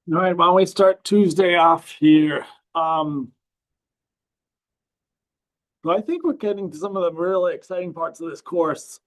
All right, why don't we start Tuesday off here? Um, so I think we're getting to some of the really exciting parts of this course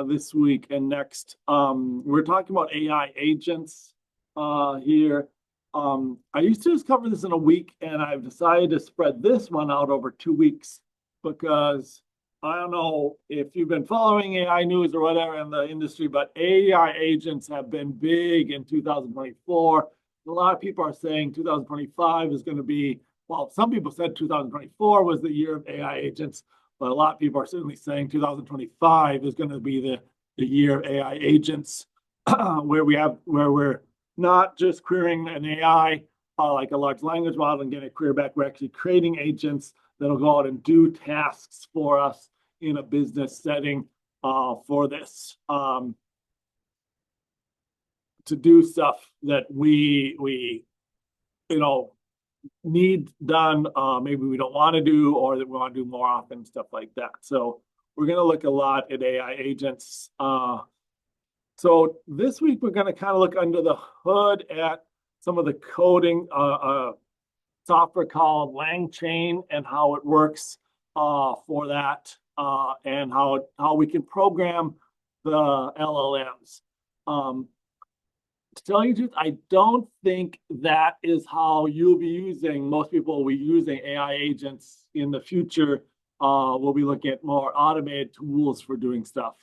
this week and next. We're talking about AI agents here. I used to just cover this in a week, and I've decided to spread this one out over 2 weeks because I don't know if you've been following AI news or whatever in the industry, but AI agents have been big in 2024. A lot of people are saying 2025 is going to be, well, some people said 2024 was the year of AI agents, but a lot of people are certainly saying 2025 is going to be the year of AI agents, where we're not just querying an AI like a large language model and getting a query back. We're actually creating agents that'll go out and do tasks for us in a business setting for this. To do stuff that we need done, maybe we don't want to do, or that we want to do more often, stuff like that. So we're going to look a lot at AI agents. So this week we're going to kind of look under the hood at some of the coding software called LangChain and how it works for that, and how we can program the LLMs. To tell you the truth, I don't think that is how most people will be using AI agents in the future. We'll be looking at more automated tools for doing stuff.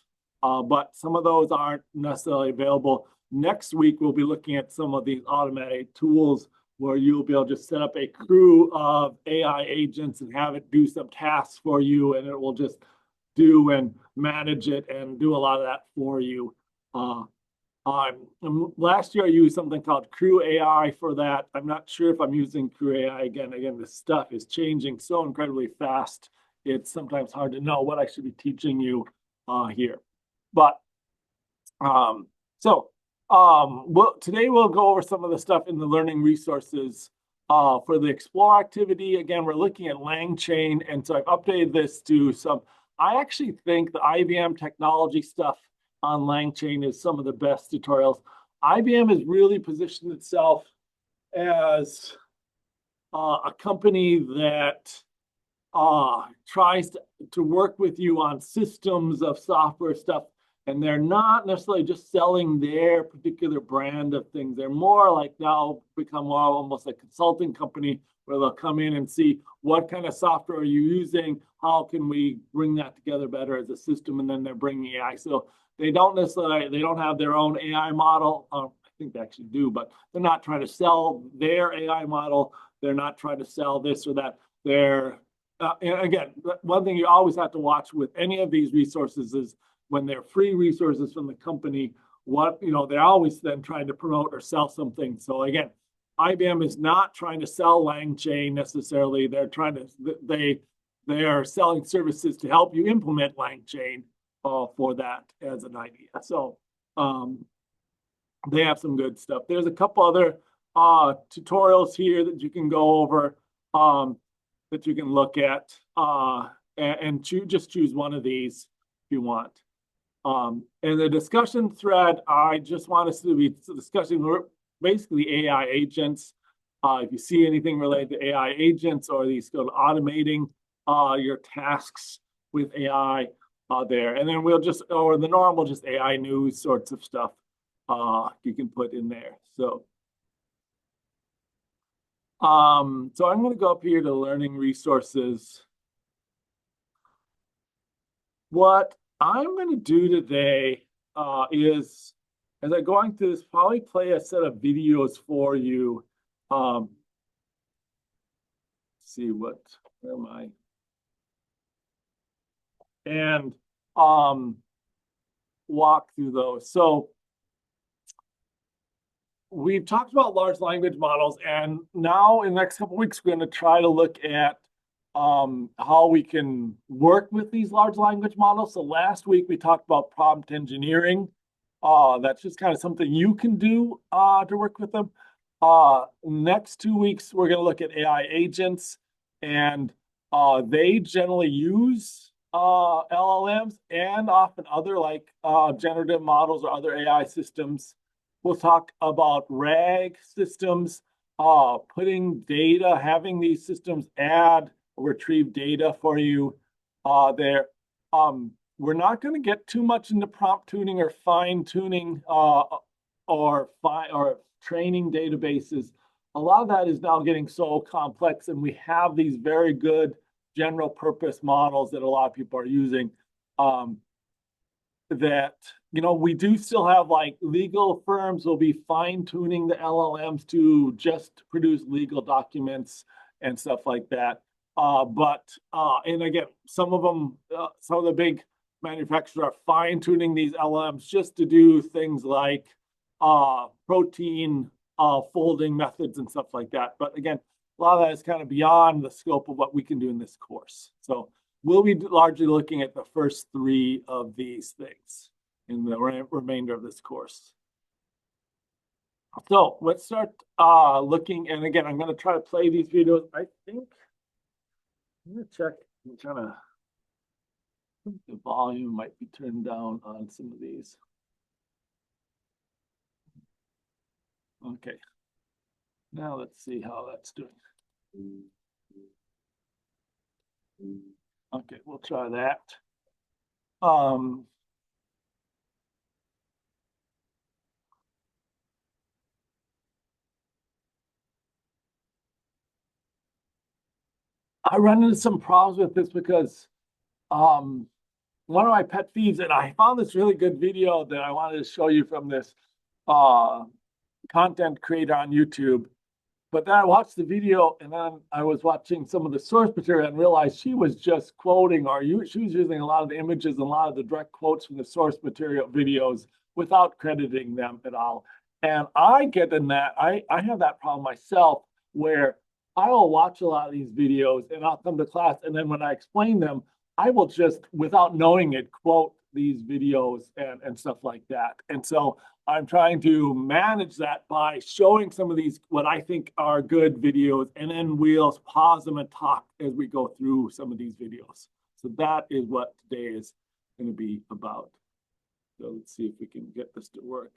But some of those aren't necessarily available. Next week, we'll be looking at some of these automated tools where you'll be able to just set up a crew of AI agents and have it do some tasks for you, and it will just do and manage it and do a lot of that for you. Last year I used something called Crew AI for that. I'm not sure if I'm using Crew AI again. Again, this stuff is changing so incredibly fast. It's sometimes hard to know what I should be teaching you here. But today we'll go over some of the stuff in the learning resources for the Explore activity. Again, we're looking at LangChain, and so I've updated this to some. I actually think the IBM technology stuff on LangChain is some of the best tutorials. IBM has really positioned itself as a company that tries to work with you on systems of software stuff, and they're not necessarily just selling their particular brand of things. They're more like now become more almost a consulting company where they'll come in and see what kind of software are you using, how can we bring that together better as a system, and then they're bringing AI. So they don't have their own AI model. I think they actually do, but they're not trying to sell their AI model. They're not trying to sell this or that. Again, one thing you always have to watch with any of these resources is when they're free resources from the company, they're always then trying to promote or sell something. So again, IBM is not trying to sell LangChain necessarily. They are selling services to help you implement LangChain for that as an idea. So they have some good stuff. There's a couple other tutorials here that you can go over, that you can look at, and just choose one of these if you want. In the discussion thread, I just want us to be discussing basically AI agents. If you see anything related to AI agents or these sort of automating your tasks with AI there, and then or the normal just AI news sorts of stuff you can put in there. So I'm going to go up here to learning resources. What I'm going to do today is, as I'm going through this, probably play a set of videos for you. See where am I? And walk through those. So we've talked about large language models, and now in the next couple of weeks, we're going to try to look at how we can work with these large language models. So last week we talked about prompt engineering. That's just kind of something you can do to work with them. Next 2 weeks, we're going to look at AI agents, and they generally use LLMs and often other like generative models or other AI systems We'll talk about RAG systems, putting data, having these systems add or retrieve data for you there. We're not going to get too much into prompt tuning or fine tuning or training databases. A lot of that is now getting so complex, and we have these very good general purpose models that a lot of people are using. That, you know, we do still have like legal firms will be fine tuning the LLMs to just produce legal documents and stuff like that. And again, some of the big manufacturers are fine tuning these LLMs just to do things like protein folding methods and stuff like that. But again, a lot of that is kind of beyond the scope of what we can do in this course. So we'll be largely looking at the first three of these things in the remainder of this course. So let's start looking. And again, I'm going to try to play these videos. I think I'm going to check. I'm trying to think the volume might be turned down on some of these. Okay. Now let's see how that's doing. Okay, we'll try that. I run into some problems with this because one of my pet peeves, and I found this really good video that I wanted to show you from this content creator on YouTube. But then I watched the video, and then I was watching some of the source material and realized she was just quoting, or she was using a lot of the images and a lot of the direct quotes from the source material videos without crediting them at all. And I get in that, I have that problem myself where I will watch a lot of these videos and I'll come to class, and then when I explain them, I will just, without knowing it, quote these videos and stuff like that. And so I'm trying to manage that by showing some of these, what I think are good videos, and then we'll pause them and talk as we go through some of these videos. So that is what today is going to be about. So let's see if we can get this to work.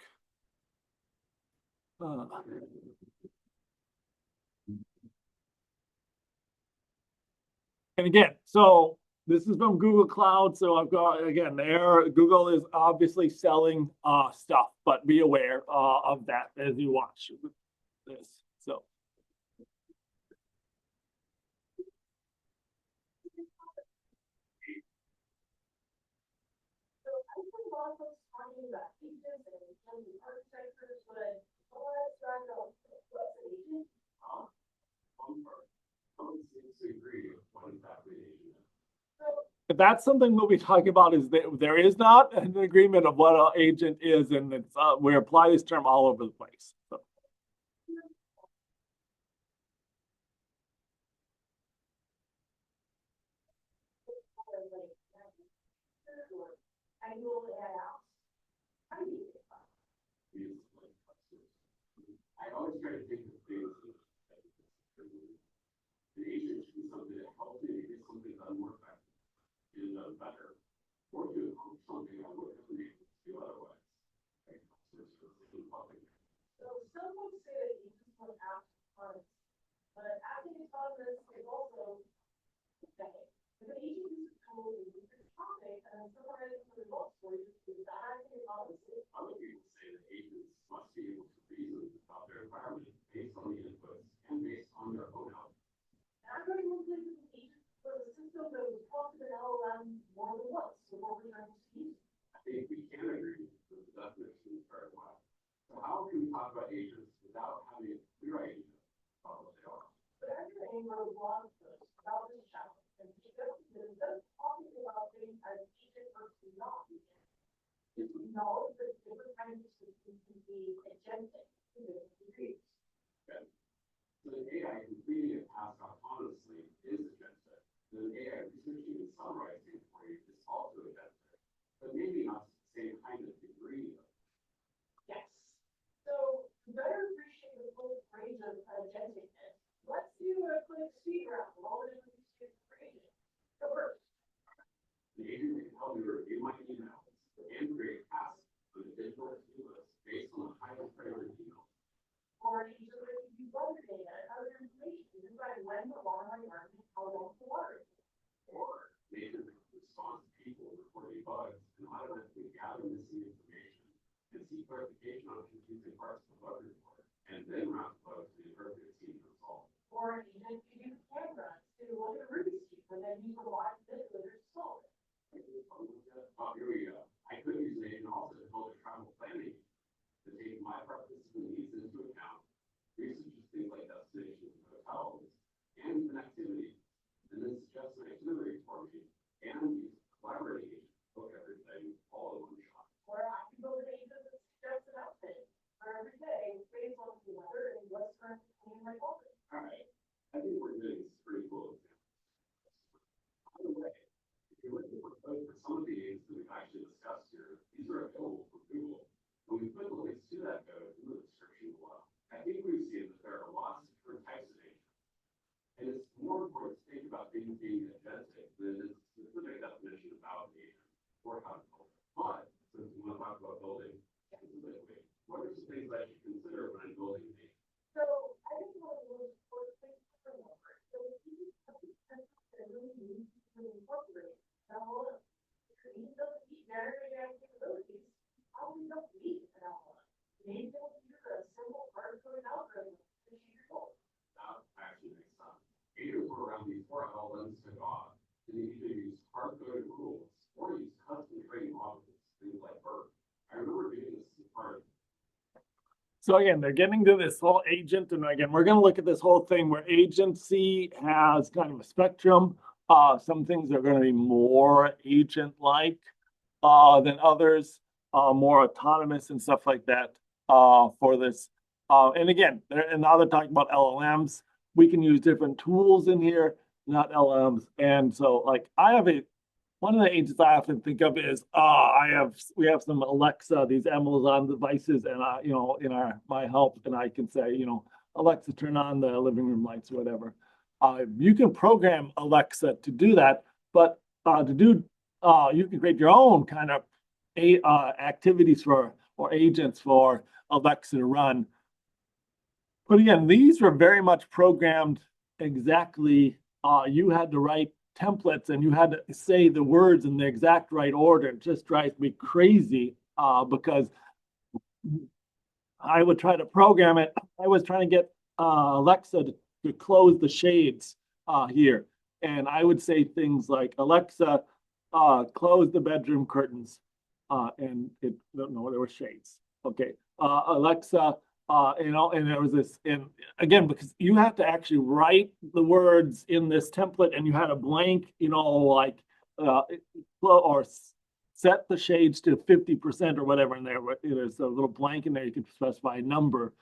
And again, so this is from Google Cloud. So I've got, again, Google is obviously selling stuff, but be aware of that as you watch this. So. That's something we'll be talking about, is that there is not an agreement of what an agent is, and it's we apply this term all over the place. So. I always try to think of things the agent should be something that helps me to get something done more effective, get it done better, or do something I would have been able to do otherwise. Right? So some would say that agents want outcomes, but acting autonomous is also okay. If an agent uses code and uses topic and summarizes the results for you, is that acting autonomous? Other people say that agents must be able to reason about their environment based on the inputs and based on their own outputs. I'm going to include an agent for the system that was talked to an LLM more than once. So what we're trying to use. I think we can agree with the definition very well. So how can we talk about agents without having a clear idea about what they are? But after a blog post about this challenge, and because talking about things as agent versus not agent, it's knowledge that different kinds Actually makes sense. Agents were around before LLMs took off, and they either use hard-coded rules or use custom training models, things like BERT. I remember doing this as part of. So again, they're getting to this whole agent, and again, we're going to look at this whole thing where agency has kind of a spectrum. Some things are going to be more agent-like than others, more autonomous and stuff like that for this. And again, and now they're talking about LLMs. We can use different tools in here, not LLMs. And so, like, one of the agents I often think of is we have some Alexa, these Amazon devices, and in my help, and I can say, Alexa, turn on the living room lights or whatever. You can program Alexa to do that, but you can create your own kind of activities or agents for Alexa to run. But again, these were very much programmed exactly. You had to write templates and you had to say the words in the exact right order. It just drives me crazy because I would try to program it. I was trying to get Alexa to close the shades here. And I would say things like, Alexa, close the bedroom curtains. And there were shades. Okay. Alexa, and there was this, and again, because you have to actually write the words in this template and you had a blank, or set the shades to 50% or whatever in there. There's a little blank in there. You can specify a number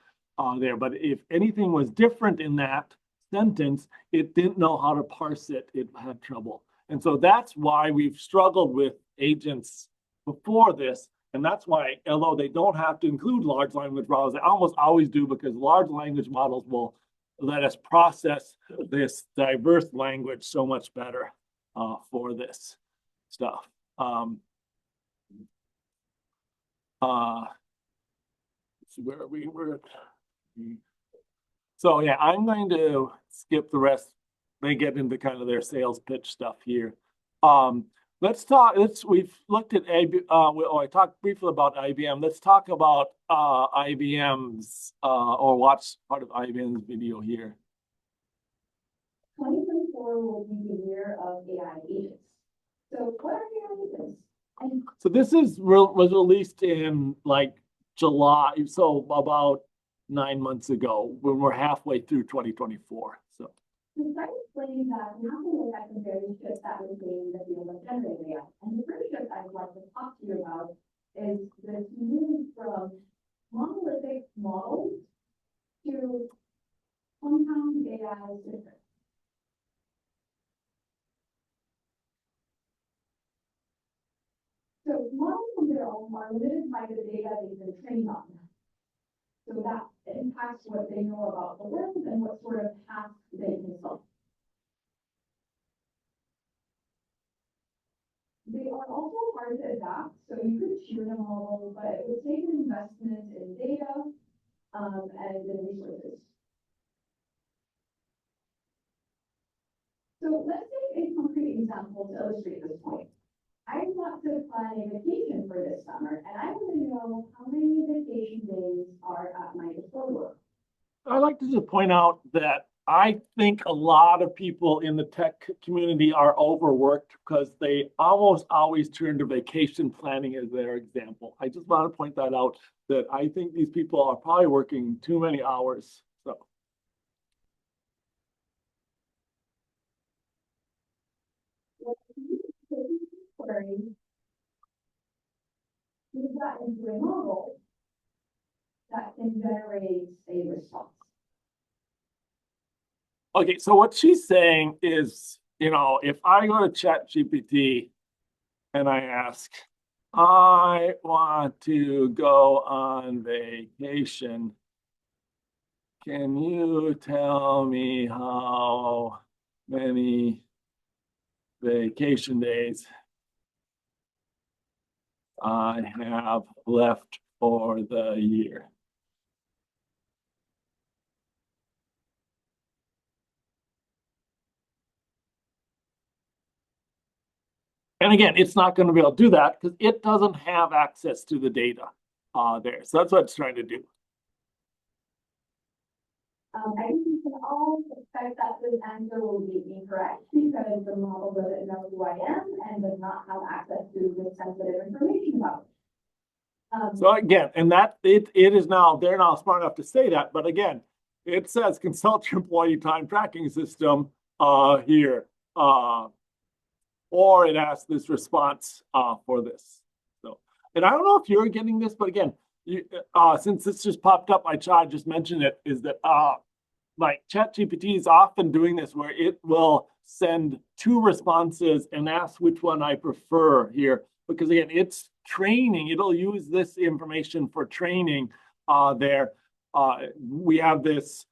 there. But if anything was different in that sentence, it didn't know how to parse it. It had trouble. And so that's why we've struggled with agents before this. And that's why, although they don't have to include large language models, they almost always do, because large language models will let us process this diverse language so much better for this stuff. Where we were. So yeah, I'm going to skip the rest. They get into kind of their sales pitch stuff here. We've looked at I talked briefly about IBM. Let's talk about IBM's or watch part of IBM's video here. 2024 will be the year of AI agents. So what are AI agents? So this was released in like July, so about 9 months ago, when we're halfway through 2024. So. To start explaining that, we have to look at the various shifts that we're seeing in the field of generative AI. And the first shift I'd like to talk to you about is this move from monolithic models to compound AI systems. So models on their own are limited by the data they've been trained on. So that impacts what they know about the world and what sort of tasks they can solve. They are also hard to adapt, so you could tune a model, but it would take an investment in data and in resources. So let's take a concrete example to illustrate this point. I want to plan a vacation for this summer, and I want to know how many vacation days are at my disposal. I'd like to just point out that I think a lot of people in the tech community are overworked because they almost always turn to vacation planning as their example. I just want to point that out, that I think these people are probably working too many hours. So. We've got into a model that can generate a response. Okay, so what she's saying is, if I go to ChatGPT and I ask, I want to go on vacation, can you tell me how many vacation days I have left for the year? And again, it's not going to be able to do that because it doesn't have access to the data. there. So that's what it's trying to do. I think you can all expect that this answer will be incorrect because the model doesn't know who I am and does not have access to this sensitive information about me. So again, and that it is now, they're now smart enough to say that, but again, it says consult your employee time tracking system here. Or it asks this response for this. So, and I don't know if you're getting this, but again, you, since this just popped up, I just mentioned it, is that like ChatGPT is often doing this where it will send two responses and ask which one I prefer here. Because again, it's training, it'll use this information for training there. We have this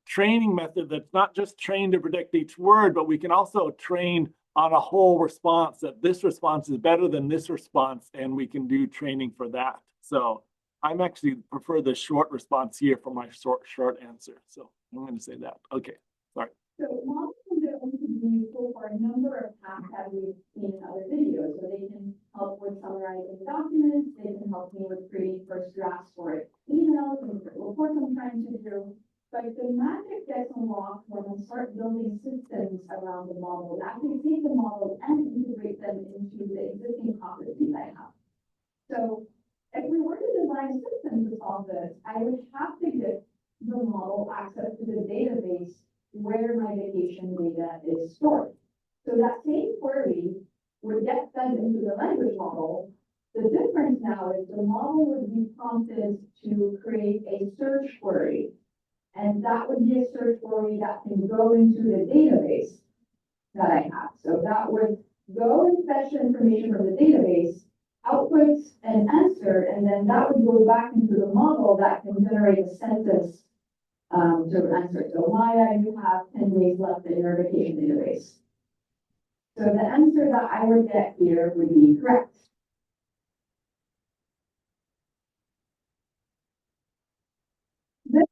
training method that's not just trained to predict each word, but we can also train on a whole response that this response is better than this response, and we can do training for that. So I'm actually prefer the short response here for my short answer. So I'm going to say that. Okay, sorry. So models are going to be useful for a number of tasks that we've seen in other videos. So they can help with summarizing documents. They can help me with creating first drafts for emails and reports I'm trying to do. But the magic gets unlocked when I start building systems around the model, actually take the model and integrate them into the existing processes I have. So if we were to design a system to solve this, I would have to give the model access to the database where my vacation data is stored. So that same query would get fed into the language model. The difference now is the model would be prompted to create a search query. And that would be a search query that can go into the database that I have. So that would go and fetch the information from the database, output an answer, and then that would go back into the model that can generate a sentence to answer. So Maya, you have 10 days left in your vacation database. So the answer that I would get here would be correct. This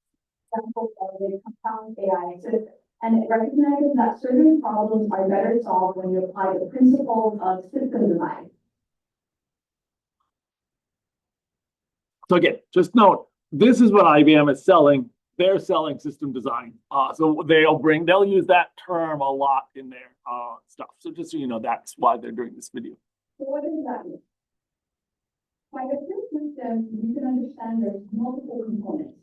example of a compound AI system, and it recognizes that certain problems are better solved when you apply the principles of system design. So again, just note, this is what IBM is selling. They're selling system design. So they'll use that term a lot in their stuff. So just so you know, that's why they're doing this video. So what does that mean? By a system, you can understand there's multiple components.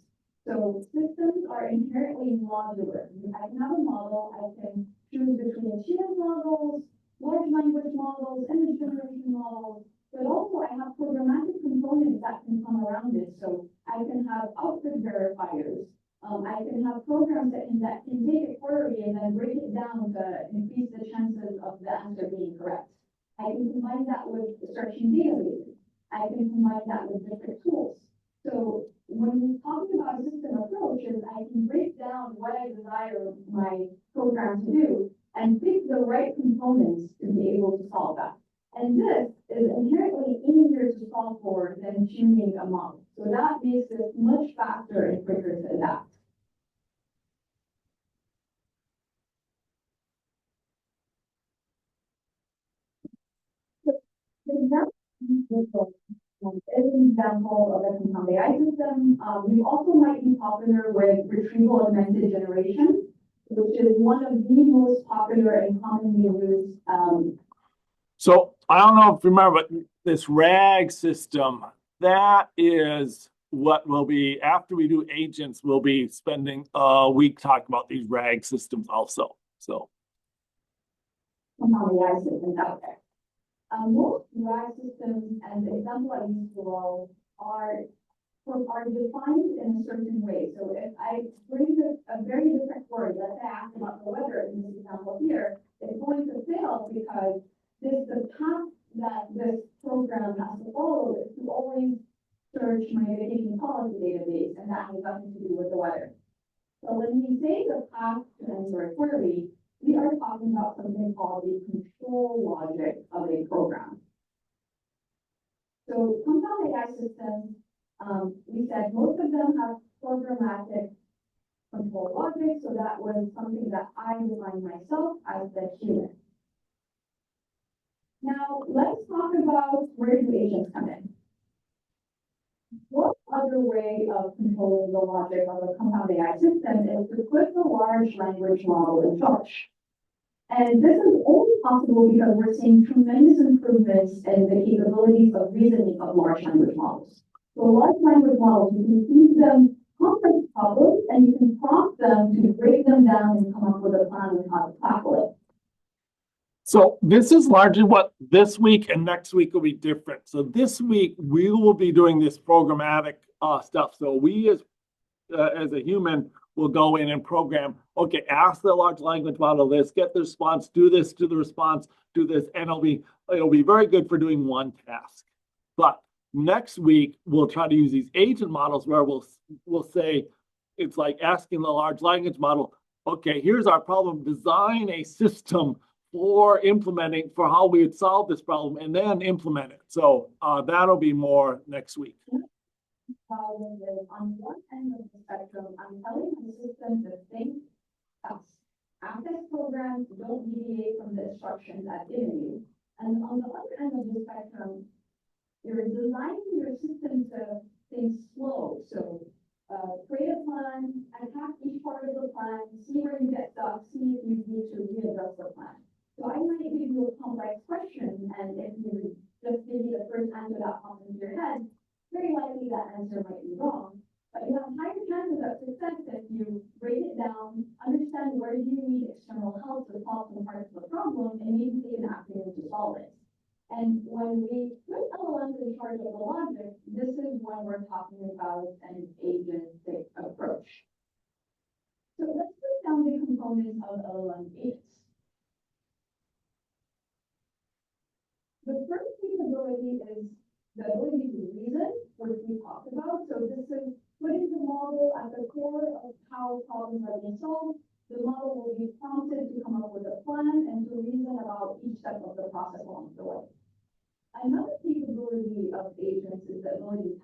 So systems are inherently modular. I can have a model, I can choose between GM models, large language models, image generation models, but also I have programmatic components that can come around it. So I can have output verifiers. I can have programs that can take a query and then break it down to increase the chances of the answer being correct. I can combine that with searching databases. I can combine that with different tools. So when we're talking about system approaches, I can break down what I desire my program to do and pick the right components to be able to solve that. And this is inherently easier to solve for than tuning a model. So that makes it much faster and quicker to adapt. Is an example of a compound AI system. We also might be popular with retrieval augmented generation, which is one of the most popular and commonly used. So I don't know if you remember, but this RAG system, that is what will be, after we do agents, we'll be spending a week talking about these RAG systems also. So Compound AI systems out there. Most RAG systems, and the example I used below, are defined in a certain way. So if I bring a very different word, let's say I ask about the weather in this example here, it's going to fail because the path that this program has to follow is to always search my vacation policy database, and that has nothing to do with the weather. So when we say the path to answer a query, we are talking about something called the control logic of a program. So compound AI systems, we said most of them have programmatic control logic, so that was something that I designed myself as the human. Now, let's talk about where do agents come in. One other way of controlling the logic of a compound AI system is to put the large language model in charge. And this is only possible because we're seeing tremendous improvements in the capabilities of reasoning of large language models. So large language models, you can feed them complex problems and you can prompt them to break them down and come up with a plan on how to tackle it. So this is largely what this week and next week will be different. So this week we will be doing this programmatic stuff. So we as a human will go in and program, okay, ask the large language model this, get the response, do this to the response, do this, and it'll be very good for doing one task. But next week we'll try to use these agent models where we'll say it's like asking the large language model, okay, here's our problem, design a system for implementing for how we would solve this problem and then implement it. So that'll be more next week. Problem is on one end of the spectrum, I'm telling the system to think fast. Access programs don't deviate from the instructions I've given you. And on the other end of the spectrum, you're designing your system to think slow. So create a plan, attack each part of the plan, see where you get stuck, see if you need to readjust the plan. So I might give you a complex question, and if you just give me the first answer that pops into your head, very likely that answer might be wrong, but you have higher chances of success if you break it down, understand where you need external help to solve some parts of the problem, and maybe take an action to solve it. And when we put LLMs in charge of the logic, this is when we're talking about an agentic approach. So let's break down the components of LLM agents. The first capability is the ability to reason, which we talked about. So this is putting the model at the core of how problems are being solved. The model will be prompted to come up with a plan and to reason about each step of the process along the way. Another capability of agents is the ability to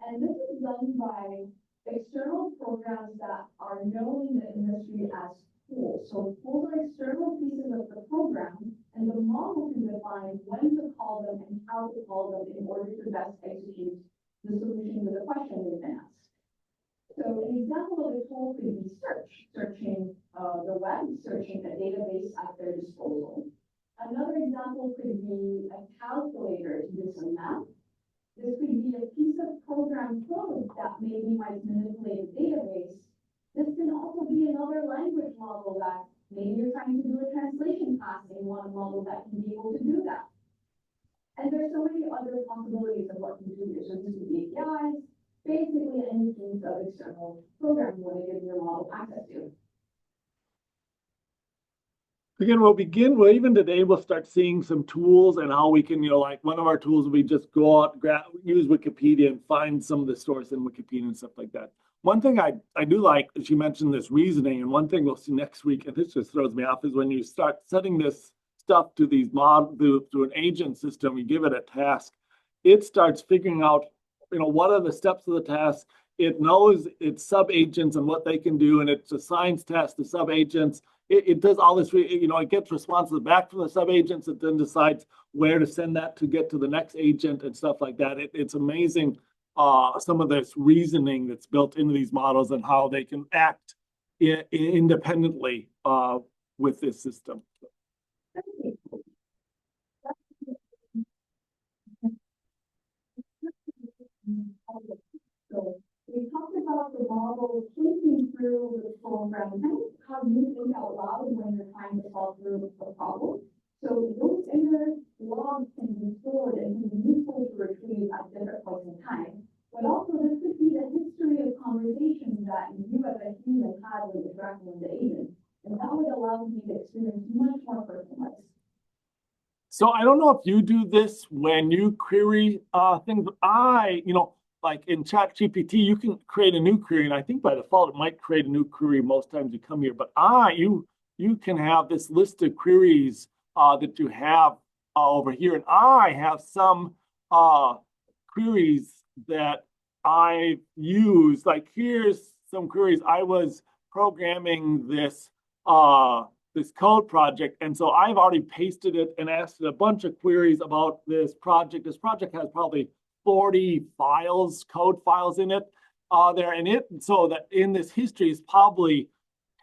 and this is done by external programs that are known in the industry as tools. So tools are external pieces of the program, and the model can define when to call them and how to call them in order to best execute the solution to the question they've been asked. So an example of a tool could be searching the web, searching a database at their disposal. Another example could be a calculator to do some math. This could be a piece of program code that maybe might manipulate a database. This can also be another language model that maybe you're trying to do a translation task and you want a model that can be able to do that. And there's so many other possibilities of what you can do here. So this could be APIs, basically any piece of external programming you want to give your model access to. Again, we'll even today, we'll start seeing some tools and how we can, like one of our tools, we just go out, use Wikipedia and find some of the source in Wikipedia and stuff like that. One thing I do like, she mentioned this reasoning, and one thing we'll see next week, and this just throws me off, is when you start setting this stuff to these to an agent system, you give it a task, it starts figuring out, what are the steps of the task. It knows its sub-agents and what they can do, and it assigns tasks to sub-agents. It does all this, it gets responses back from the sub-agents. It then decides where to send that to get to the next agent and stuff like that. It's amazing some of this reasoning that's built into these models and how they can act independently with this system. So we talked about the model thinking through the program, kind of how you think out loud when you're trying to solve through a problem. So those inner logs can be stored and can be useful to retrieve at different points in time. But also this could be the history of conversations that you as a human had when interacting with the agent. And that would allow you to experience much more personalized. So I don't know if you do this when you query things, but like in ChatGPT, you can create a new query, and I think by default it might create a new query most times you come here. But you can have this list of queries that you have over here, and I have some queries that I use. Like here's some queries. I was programming this this code project, and so I've already pasted it and asked it a bunch of queries about this project. This project has probably 40 files, code files in it there. And so that in this history is probably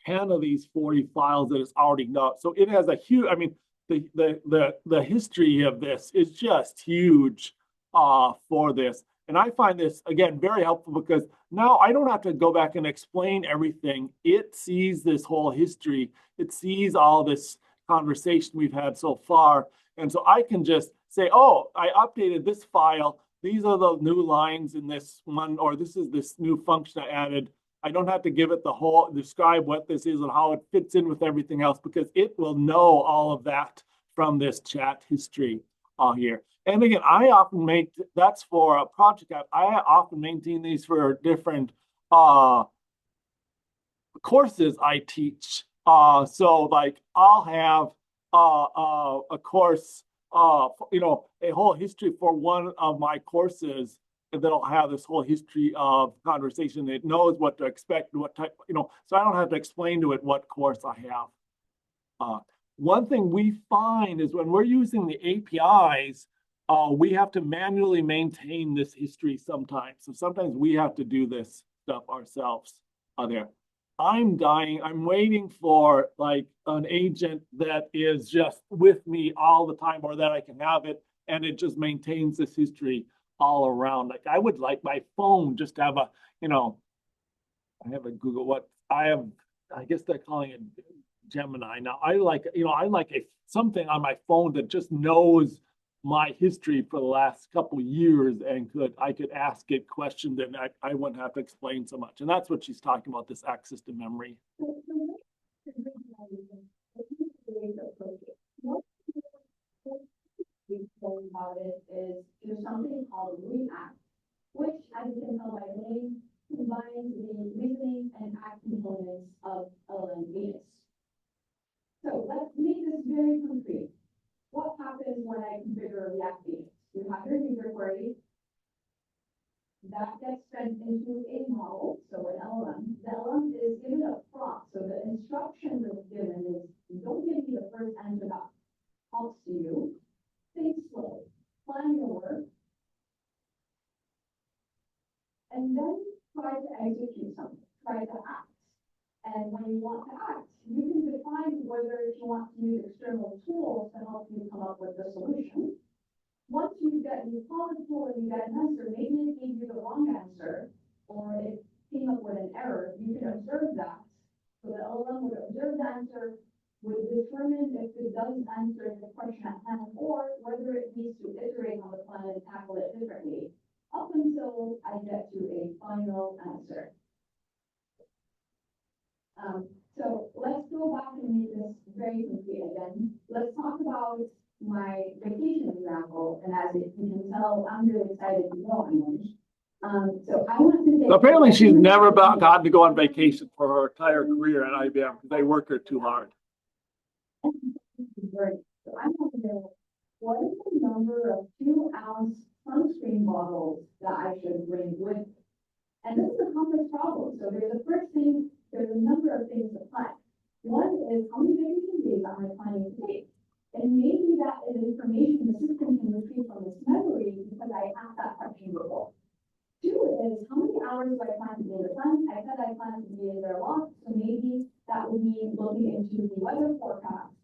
10 of these 40 files that it's already done. So it has a huge, I mean, the history of this is just huge for this. And I find this, again, very helpful because now I don't have to go back and explain everything. It sees this whole history. It sees all this conversation we've had so far. And so I can just say, oh, I updated this file. These are the new lines in this one, or this is this new function I added. I don't have to give it the whole, describe what this is and how it fits in with everything else because it will know all of that from this chat history here. And again, I often make, that's for a project app, I often maintain these for different courses I teach. So like I'll have a course, you know, a whole history for one of my courses, and then I'll have this whole history of conversation. It knows what to expect, what type, you know, so I don't have to explain to it what course I have. One thing we find is when we're using the APIs, we have to manually maintain this history sometimes. So sometimes we have to do this stuff ourselves there. I'm waiting for like an agent that is just with me all the time or that I can have it and it just maintains this history all around. Like I would like my phone just to have a, you know, I have a Google, what I have, I guess they're calling it Gemini. Now I like, you know, I like something on my phone that just knows my history for the last couple of years and I could ask it questions and I wouldn't have to explain so much. And that's what she's talking about, this access to memory. About it is there's something called React, which, as you can tell by the name, combines the reasoning and act components of LLM. So let's make this very concrete. What happens when I configure React Phoenix? You have your user query that gets fed into a model, so an LLM. The LLM is given a prompt, so the instruction that's given is don't give me the first answer that talks to you. Think slow, plan your work, and then try to execute something, try to act. And when you want to act, you can define whether you want to use external tools to help you come up with the solution. Once you call the tool and you get an answer, maybe it gave you the wrong answer, or it came up with an error, you can observe that. So the LLM would observe the answer, would determine if it does answer the question at hand, or whether it needs to iterate on the plan and tackle it differently, up until I get to a final answer. So let's go back and make this very complete again. Let's talk about my vacation example, and as you can tell, I'm really excited to go on one. So I want to take. Apparently, she's never gotten to go on vacation for her entire career at IBM because they work her too hard. So I want to know what is the number of 2-ounce sunscreen bottles that I should bring with me? And this is a complex problem. So there's a number of things to plan. One is how many vacation days am I planning to take? And maybe that is information the system can retrieve from its memory because I asked that question before. 2 is how many hours do I plan to be in the sun? I said I plan to be in there a lot, so maybe that would be looking into the weather forecast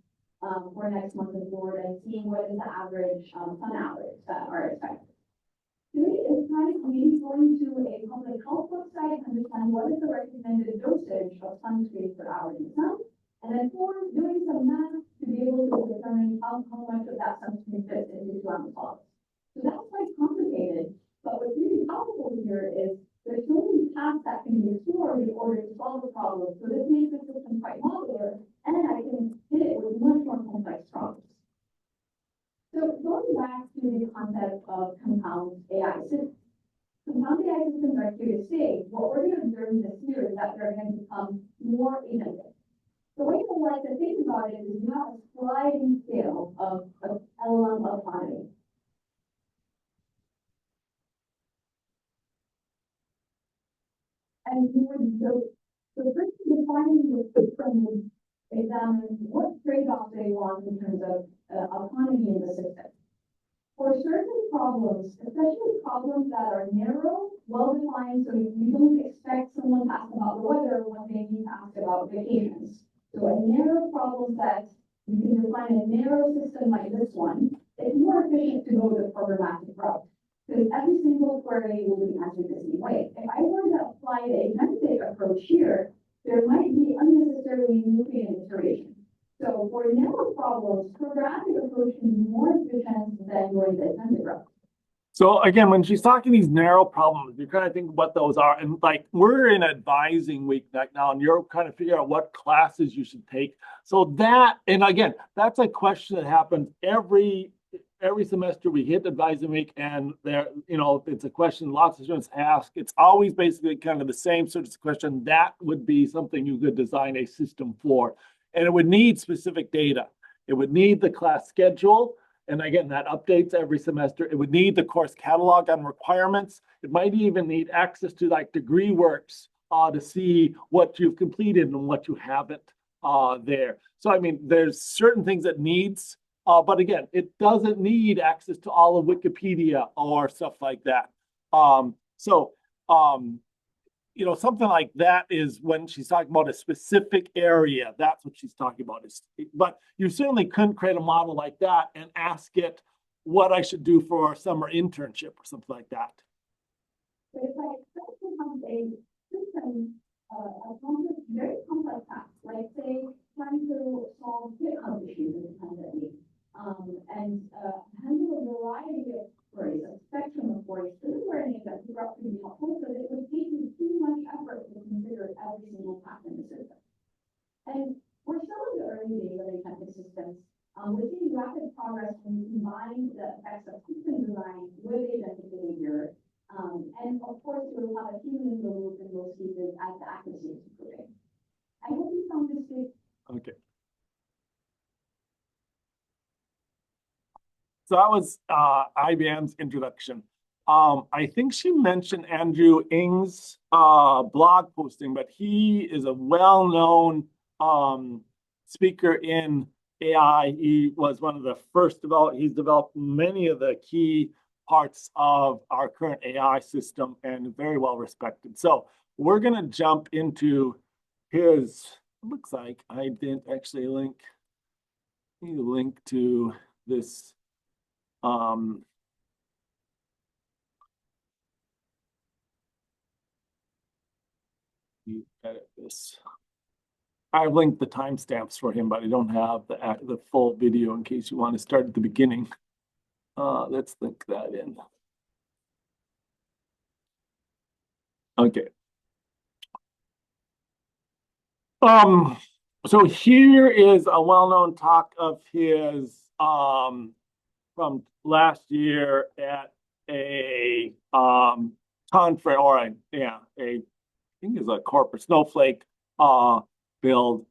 for next month and forward and seeing what is the average sun hours that are expected. 3 is maybe going to a public health website, understand what is the recommended dosage of sunscreen per hour in the sun. And then 4, doing some math to be able to determine how much of that sunscreen fits into 2 ounce bottles. So that's quite complicated, but what's really powerful here is there's so many paths that can be explored in order to solve the problem. So this makes the system quite modular, and I can hit it with much more complex problems. So going back to the concept of compound AI systems. Compound AI systems are here to stay. What we're going to observe this year is that they're going to become more agentic. The way I like to think about it is you have a sliding scale of LLM autonomy. And you would go, so first defining the system would examine what trade-off they want in terms of autonomy in the system. for certain problems, especially problems that are narrow, well-defined, so you don't expect someone to ask about the weather when they need to ask about vacations. So a narrow problem set, you can define a narrow system like this one, it's more efficient to go the programmatic route. Because every single query will be answered the same way. If I were to apply the agentic approach here, there might be unnecessarily nuclear iteration. So for narrow problems, programmatic approach can be more efficient than going the agentic route. So again, when she's talking these narrow problems, you're kind of thinking what those are. And like we're in advising week right now, and you're kind of figuring out what classes you should take. So that, and again, that's a question that happens every semester. We hit advising week, and there, it's a question lots of students ask. It's always basically kind of the same sort of question. That would be something you could design a system for. And it would need specific data. It would need the class schedule. And again, that updates every semester. It would need the course catalog and requirements. It might even need access to like degree works to see what you've completed and what you haven't there. So, I mean, there's certain things it needs, but again, it doesn't need access to all of Wikipedia or stuff like that. Something like that is when she's talking about a specific area. That's what she's talking about. But you certainly couldn't create a model like that and ask it what I should do for a summer internship or something like that. But if I expect to have a system, very complex task, like say trying to solve GitHub issues independently, and handle a variety of queries, a spectrum of queries, this is where an agentic route can be helpful, because it would take you too much effort to configure every single path in the system. And we're still in the early days of agentic systems. We're seeing rapid progress when you combine the effects of system design with agentic behavior. And of course, you'll have a human in the loop in most cases as the accuracy is improving. I hope you found this good. Okay. So that was IBM's introduction. I think she mentioned Andrew Ng's blog posting, but he is a well-known speaker in AI. He was one of the first he's developed many of the key parts of our current AI system and very well respected. So we're going to jump into his, looks like I didn't actually link to this. You edit this. I've linked the timestamps for him, but I don't have the full video in case you want to start at the beginning. Let's link that in. Okay. So here is a well-known talk of his from last year at a conference, or I think it's a corporate Snowflake build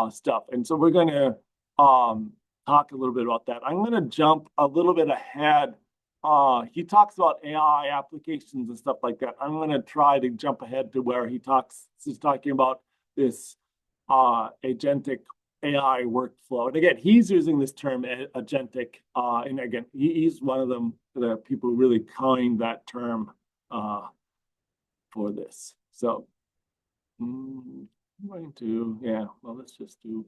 stuff. And so we're going to talk a little bit about that. I'm going to jump a little bit ahead. He talks about AI applications and stuff like that. I'm going to try to jump ahead to where he's talking about this agentic AI workflow. And again, he's using this term agentic. And again, he's one of the people who really coined that term for this. So I'm going to, let's just do.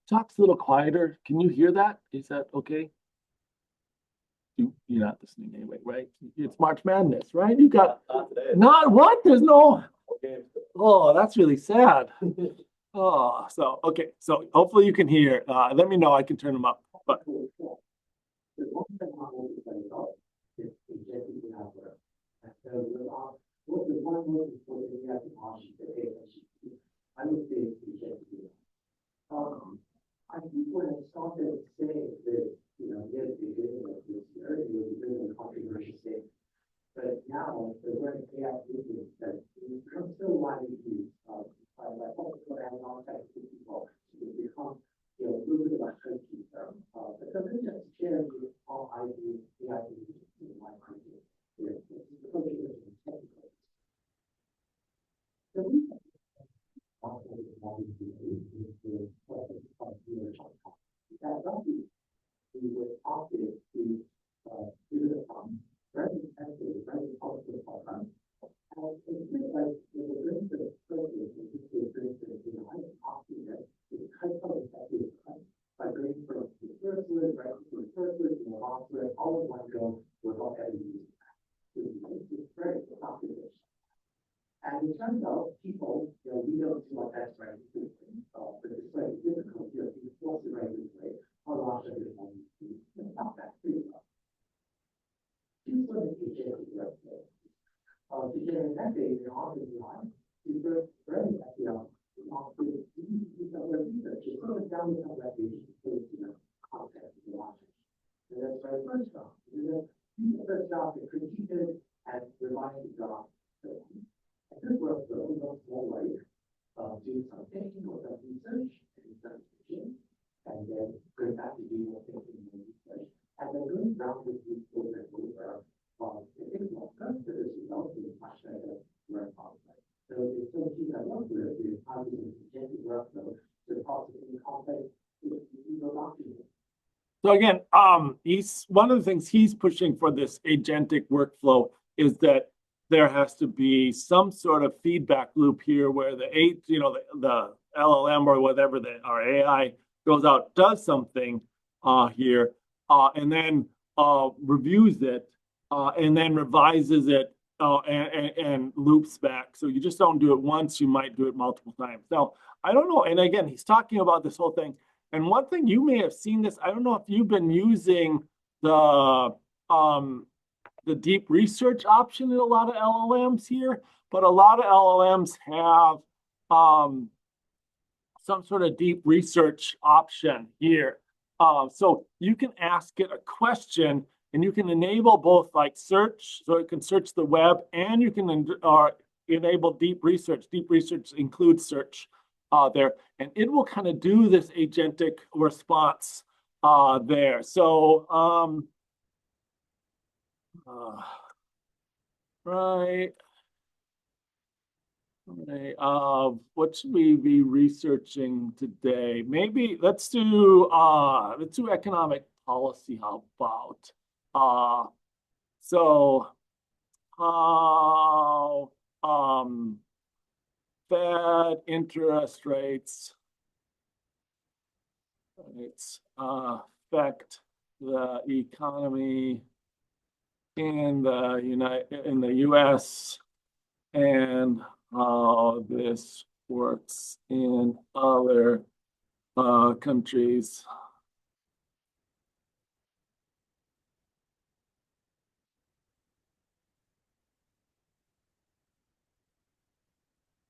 Talks a little quieter. Can you hear that? Is that okay? You're not listening anyway, right? It's March Madness, right? You got not what? There's no. Okay. Oh, that's really sad. Oh, so okay. So hopefully you can hear. Let me know. I can turn them up. But I think when I started saying that, yes, it is like this year, it was a bit of a controversial thing. But now, the word AI business that it becomes so widely used, by what I have alongside people, it becomes, a little bit of software all in one go without ever using that. It's very popular. And it turns out people, we don't do what that's right to do. But it's very difficult to be forced to write this way. Otherwise, everyone is not that pretty well. Two sort of features of the feature in that day, the author design, is very research. It's sort of down with some research, concept of the logic. And that's my first job. The first job is critiqued and revised the job. I could work for a small life, do some thinking or some research and some teaching, and then go back to do more thinking and research. And then going around with these programs over, it takes more time, but the results is much better work outside. So it's still keep that up with how to agentic workflow to possibly complex documents. So again, one of the things he's pushing for this agentic workflow is that there has to be some sort of feedback loop here where the LLM or whatever our AI goes out, does something here, and then reviews it, and then revises it and loops back. So you just don't do it once, you might do it multiple times. Now, I don't know. And again, he's talking about this whole thing. And one thing you may have seen this, I don't know if you've been using the deep research option in a lot of LLMs here, but a lot of LLMs have some sort of deep research option here. So you can ask it a question and you can enable both like search, so it can search the web, and you can enable deep research. Deep research includes search there, and it will kind of do this agentic response there. So, right. What should we be researching today? Maybe let's do economic policy. How about so how Fed interest rates affect the economy in the US, and how this works in other countries.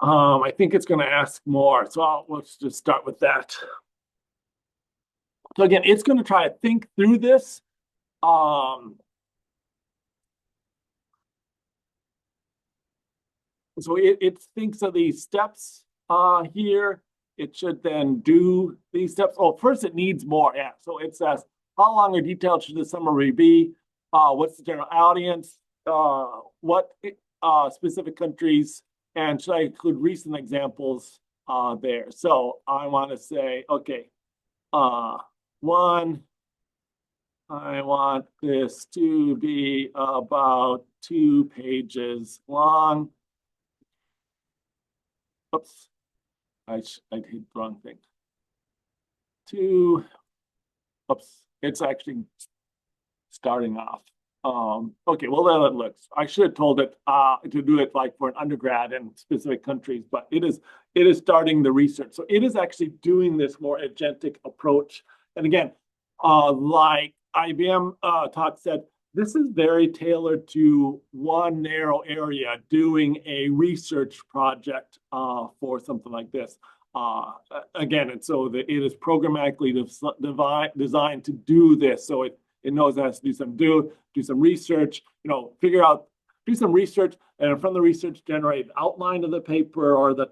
I think it's going to ask more, so let's just start with that. So again, it's going to try to think through this. So it thinks of these steps here. It should then do these steps. Oh, first it needs more. Yeah. So it says, how long or detailed should the summary be? What's the general audience? What specific countries? And should I include recent examples there? So I want to say, okay, one, I want this to be about 2 pages long. Oops, I hit the wrong thing. 2, oops, it's actually starting off. Okay, well, then it looks. I should have told it to do it like for an undergrad in specific countries, but it is starting the research. So it is actually doing this more agentic approach. And again, like IBM talk said, this is very tailored to one narrow area, doing a research project for something like this. Again, and so it is programmatically designed to do this. So it knows it has to do some research, do some research, and from the research generate an outline of the paper or the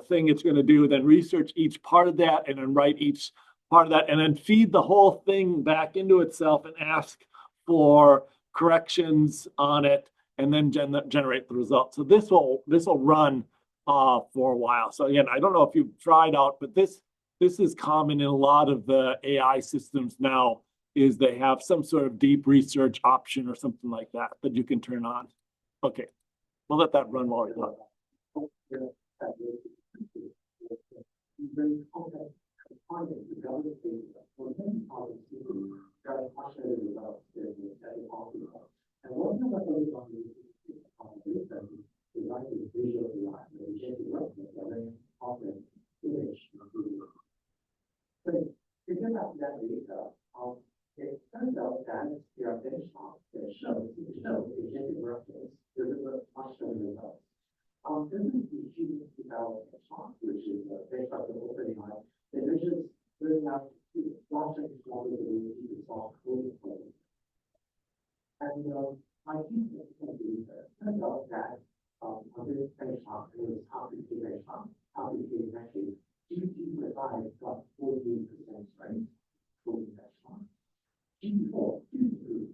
thing it's going to do, then research each part of that, and then write each part of that, and then feed the whole thing back into itself and ask for corrections on it, and then generate the result. So this will run for a while. So again, I don't know if you've tried out, but this is common in a lot of the AI systems now, is they have some sort of deep research option or something like that that you can turn on. Okay, we'll let that run while we're done. got a question about the talking about. And one thing that goes on is like the visual design, the agentic workflow, that very often image. But to get back to that data, it turns out that there are benchmarks that show agentic workflows deliver much better results. This is the human development benchmark, which is based on the OpenAI, that measures whether or not large language models ability to solve coding problems. And my team turns out that on this benchmark, it was complicated benchmark, complicated actually, GPT-5 got 48% strength coding benchmark. GPT-4 improved,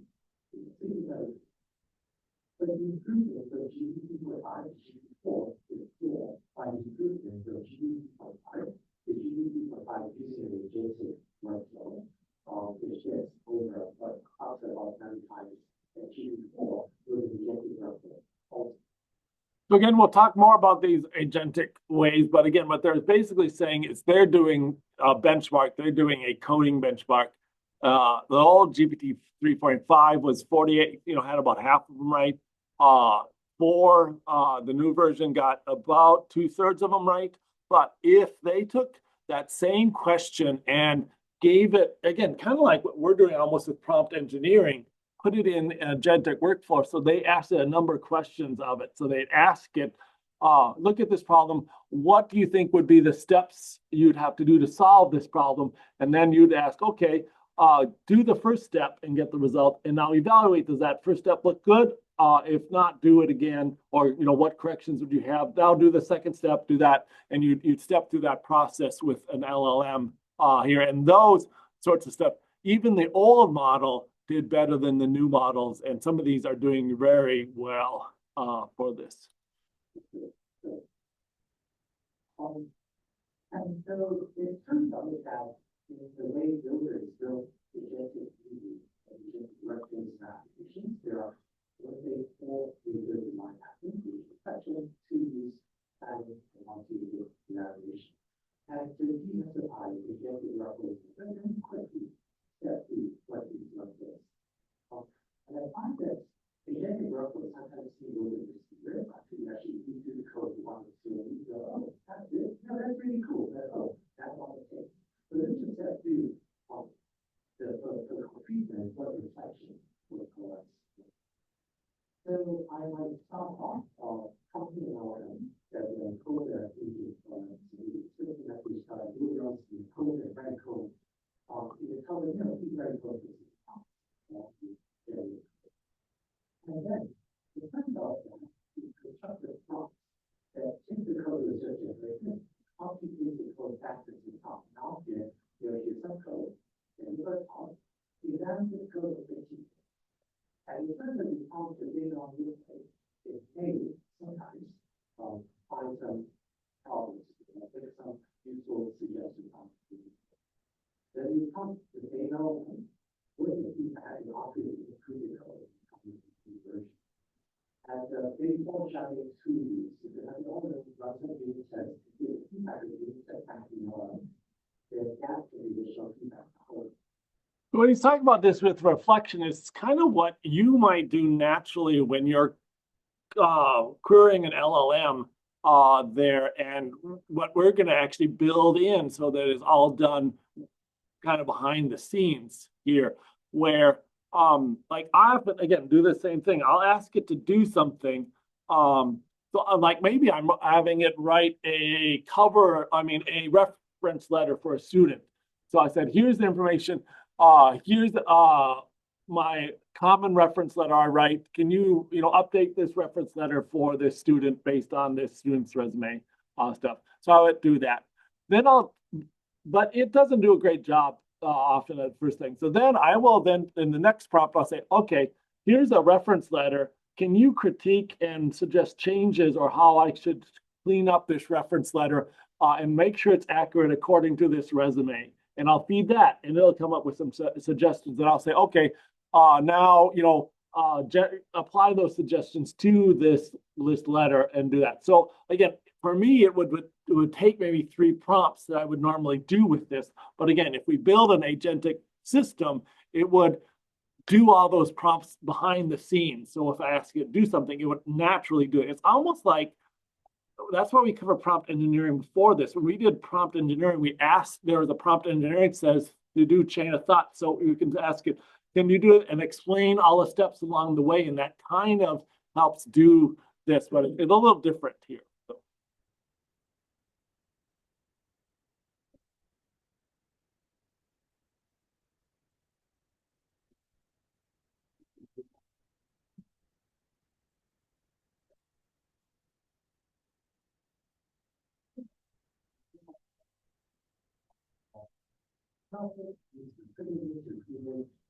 but the improvement of GPT-5 to GPT-4 is still by the improvement of GPT-5. The GPT-5 using an agentic workflow, which is over up to about 9 times GPT-4 with an agentic workflow. So again, we'll talk more about these agentic ways, but again, what they're basically saying is they're doing a benchmark, they're doing a coding benchmark. The old GPT 3.5 was 48, had about half of them right. The new version got about 2/3 of them right. But if they took that same question and gave it, again, kind of like what we're doing almost with prompt engineering, put it in an agentic workflow. So they asked it a number of questions of it. So they'd ask it, look at this problem. What do you think would be the steps you'd have to do to solve this problem? And then you'd ask, okay, do the first step and get the result. And now evaluate, does that first step look good? If not, do it again. Or, what corrections would you have? Now do the second step, do that. And you'd step through that process with an LLM here. And those sorts of stuff, even the old model did better than the new models, and some of these are doing very well for this. And so it turns out that the way builders build agentic workflows and applications, there are, let's say, 4 major design applications, section 2 use and multi-user evaluation. And to demystify agentic workflows, very quickly step through what these workflows. And I find that agentic workflows sometimes seem a little bit secret. Actually, you do the code you want to see, and you go, oh, that's it. No, that's really cool. That's all it takes. So then to step through the treatment, what reflection will collect. So I might start off something that the encoder is something that we start doing on the code and red code. In the code, be very focused. And then it turns out that the constructive prompts that since the code is just generated, how to use the code back to the top. Now here is some code, and the first part, examine the code of the teacher. And in terms of the prompt the data on this page, it may sometimes find some problems, make some useful suggestions on the then you come to the data with the feedback and often improve the code. And before showing to you, if you have all the runtime data sets, the feedback is being set back in the gap to the additional feedback. When he's talking about this with reflection, it's kind of what you might do naturally when you're querying an LLM there, and what we're going to actually build in so that it's all done kind of behind the scenes here, where like I often, again, do the same thing. I'll ask it to do something. So like maybe I'm having it write a reference letter for a student. So I said, here's the information. Here's my common reference letter I write. Can you, update this reference letter for this student based on this student's resume stuff. So I would do that. Then but it doesn't do a great job often at first thing. So then I will in the next prompt, I'll say, okay, here's a reference letter. Can you critique and suggest changes or how I should clean up this reference letter and make sure it's accurate according to this resume? And I'll feed that, and it'll come up with some suggestions. And I'll say, okay, now, apply those suggestions to this list letter and do that. So again, for me, it would take maybe 3 prompts that I would normally do with this. But again, if we build an agentic system, it would do all those prompts behind the scenes. So if I ask it to do something, it would naturally do it. It's almost like that's why we cover prompt engineering before this. When we did prompt engineering, we asked, there was a prompt engineering says to do chain of thought. So you can ask it, can you do it and explain all the steps along the way? And that kind of helps do this, but it's a little different here. So.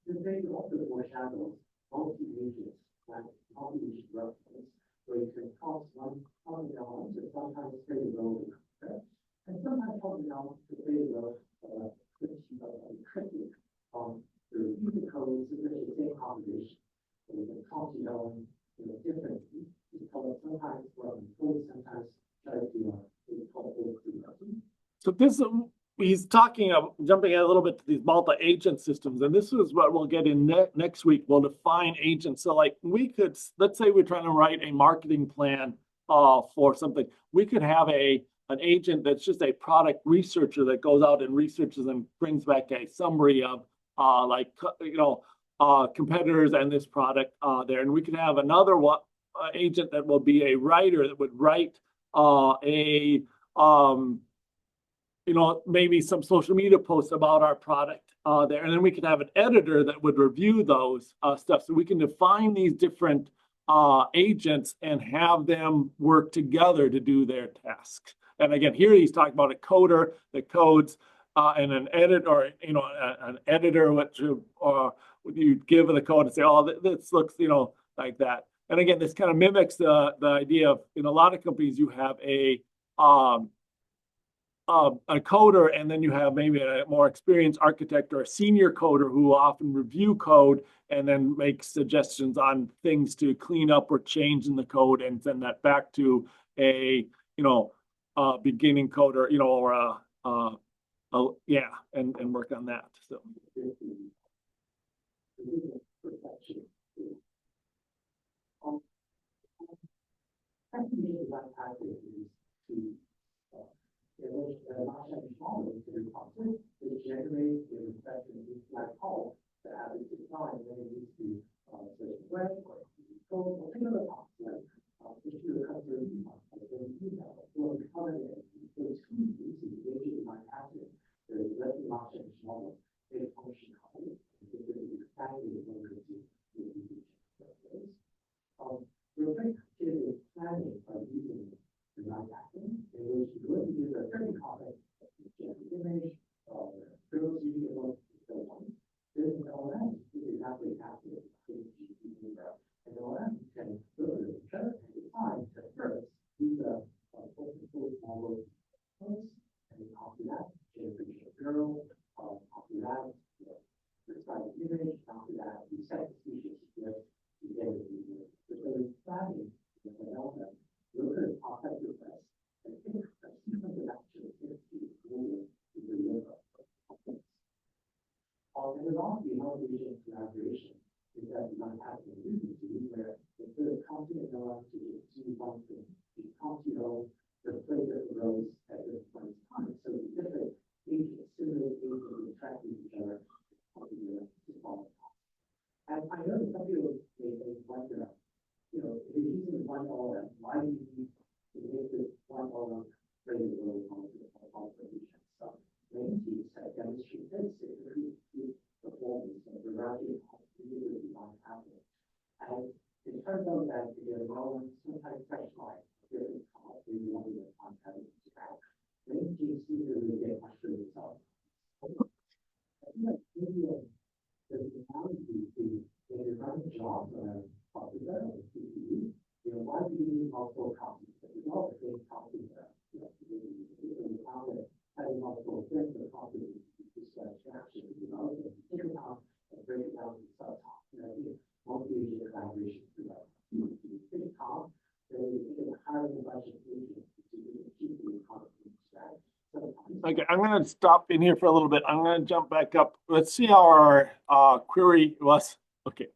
The thing also foreshadows multi-agents and multi-agent reference, where you can toss one polygon to sometimes play the role of concept, and sometimes polygon to play the role of tricky the user codes in the same combination. So we can polygon differently because sometimes sometimes try to So this he's talking of jumping a little bit to these multi-agent systems, and this is what we'll get in next week. We'll define agents. So like we could, let's say we're trying to write a marketing plan for something. We could have an agent that's just a product researcher that goes out and researches and brings back a summary of competitors and this product there. And we could have another agent that will be a writer that would write maybe some social media posts about our product there. And then we could have an editor that would review those stuff. So we can define these different agents and have them work together to do their tasks. And again, here he's talking about a coder that codes and an editor, an editor, which you give the code and say, oh, this looks, like that. And again, this kind of mimics the idea of, in a lot of companies, you have a coder, and then you have maybe a more experienced architect or a senior coder who will often review code and then make suggestions on things to clean up or change in the code and send that back to a beginning coder, or and work on that. So. Generate the inspection like call to have it defined when it needs to web or go take another box like just do a customer email or comment those two uses engaging my pattern. There's less option model, a function call, exactly what we're going to do. We're very complicated planning by using the my pattern, in which you go and use a certain comment, image, girls using the one, there's an LM, which is exactly happening. And LM can go to the chart and define the first, use a multiple model post, and copy that, generate a girl, copy that, describe the image, copy that, reset the species, you get it. So it's planning with an LM, look at the offset request, and think that sequence of action is and there's also the innovation and collaboration is that you might have to do where instead of counting it on to do one thing, you count the play that arose at this point in time. So the different agents, similar agents attracting each other, and I know that some people may wonder, if you're using one LM, why do you need to make this one LM play the role of the stuff? Many teams have demonstrated performance of the rapid possibility on happening. And it turns out that the enrollment sometimes specialized different costs in one of the content track. Many teams really get much of results. I think that maybe the technology to run jobs on popular CPU, why do you need multiple copies? It's all the same copy that having multiple things that copy this abstraction, think about and break it down to subtop. Multi-agent collaboration throughout. Think top, then you think of hiring a bunch of agents to keep the economy track. Okay, I'm gonna stop in here for a little bit. I'm gonna jump back up. Let's see how our query was. Okay.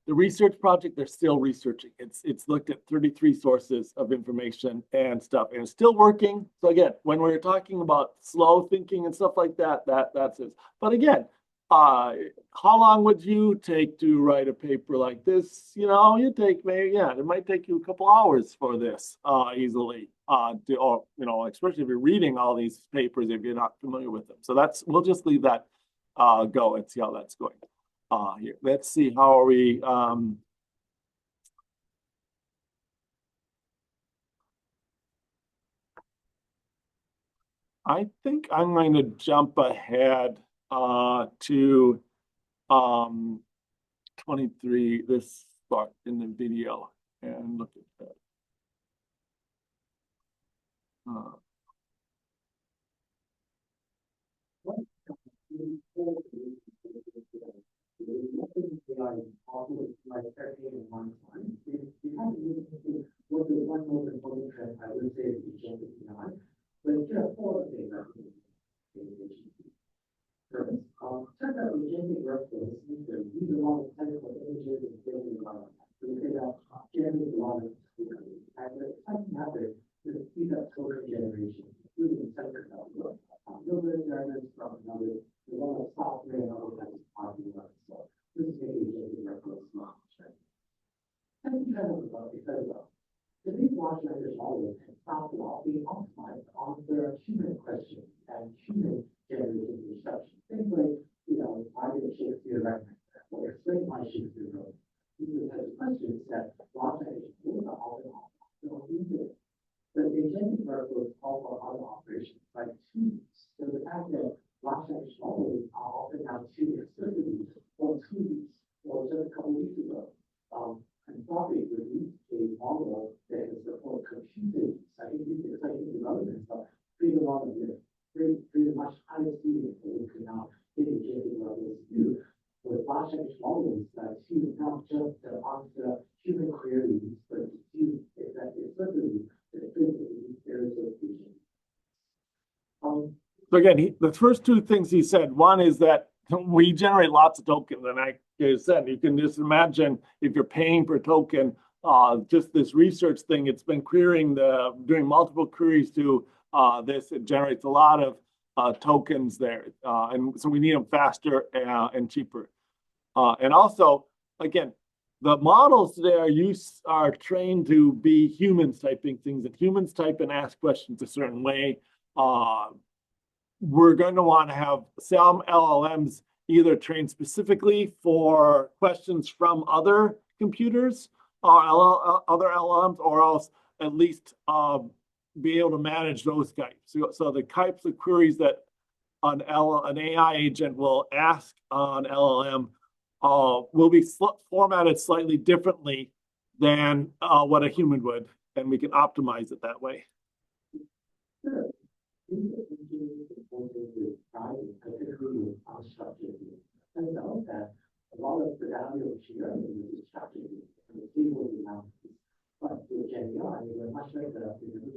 The research project, they're still researching. It's looked at 33 sources of information and stuff, and it's still working. So again, when we're talking about slow thinking and stuff like that, that's it. But again, how long would you take to write a paper like this? You know, you take maybe, yeah, it might take you a couple hours for this easily. Or, you know, especially if you're reading all these papers if you're not familiar with them. So we'll just leave that go and see how that's going. Here, let's see how are we. I think I'm going to jump ahead to 23, this part in the video, and look at that. Turns out agentic workflows need to use a lot of technical images and building environment. So we say that generate a lot of, and something happens to speed up token generation, including sensor development. Builders, learners from another, a lot of software and other kinds of talking about. So this is making agentic workflows smart, right? And because of the big large language models and software being optimized on the human questions and human generated instructions. Things like, I did a Shakespeare reference or explain my Shakespeare role. These are the questions that large language models are often do. But the agentic workflows call for other operations like tools. So the fact that large language models are often now tuned explicitly or tools or just a couple of weeks ago. Anthropic released a model that can support computing, exciting development stuff, pretty lot of this, pretty much higher speed that we can now get agentic levels to do. With large language models to not just answer human queries, but to explicitly So again, the first two things he said, one is that we generate lots of tokens, and I said you can just imagine if you're paying per token, just this research thing, it's been doing multiple queries to this, it generates a lot of tokens there, and so we need them faster and cheaper. And also, again, the models today are trained to be humans typing things, and humans type and ask questions a certain way. We're going to want to have some LLMs either trained specifically for questions from other computers or other LLMs, or else at least be able to manage those types. So the types of queries that an AI agent will ask on LLM will be formatted slightly differently than what a human would, and we can optimize it that way. Sure. Turns out that a lot of the value of sharing is structured and the table analysis. But with Gen AI, we're much better at doing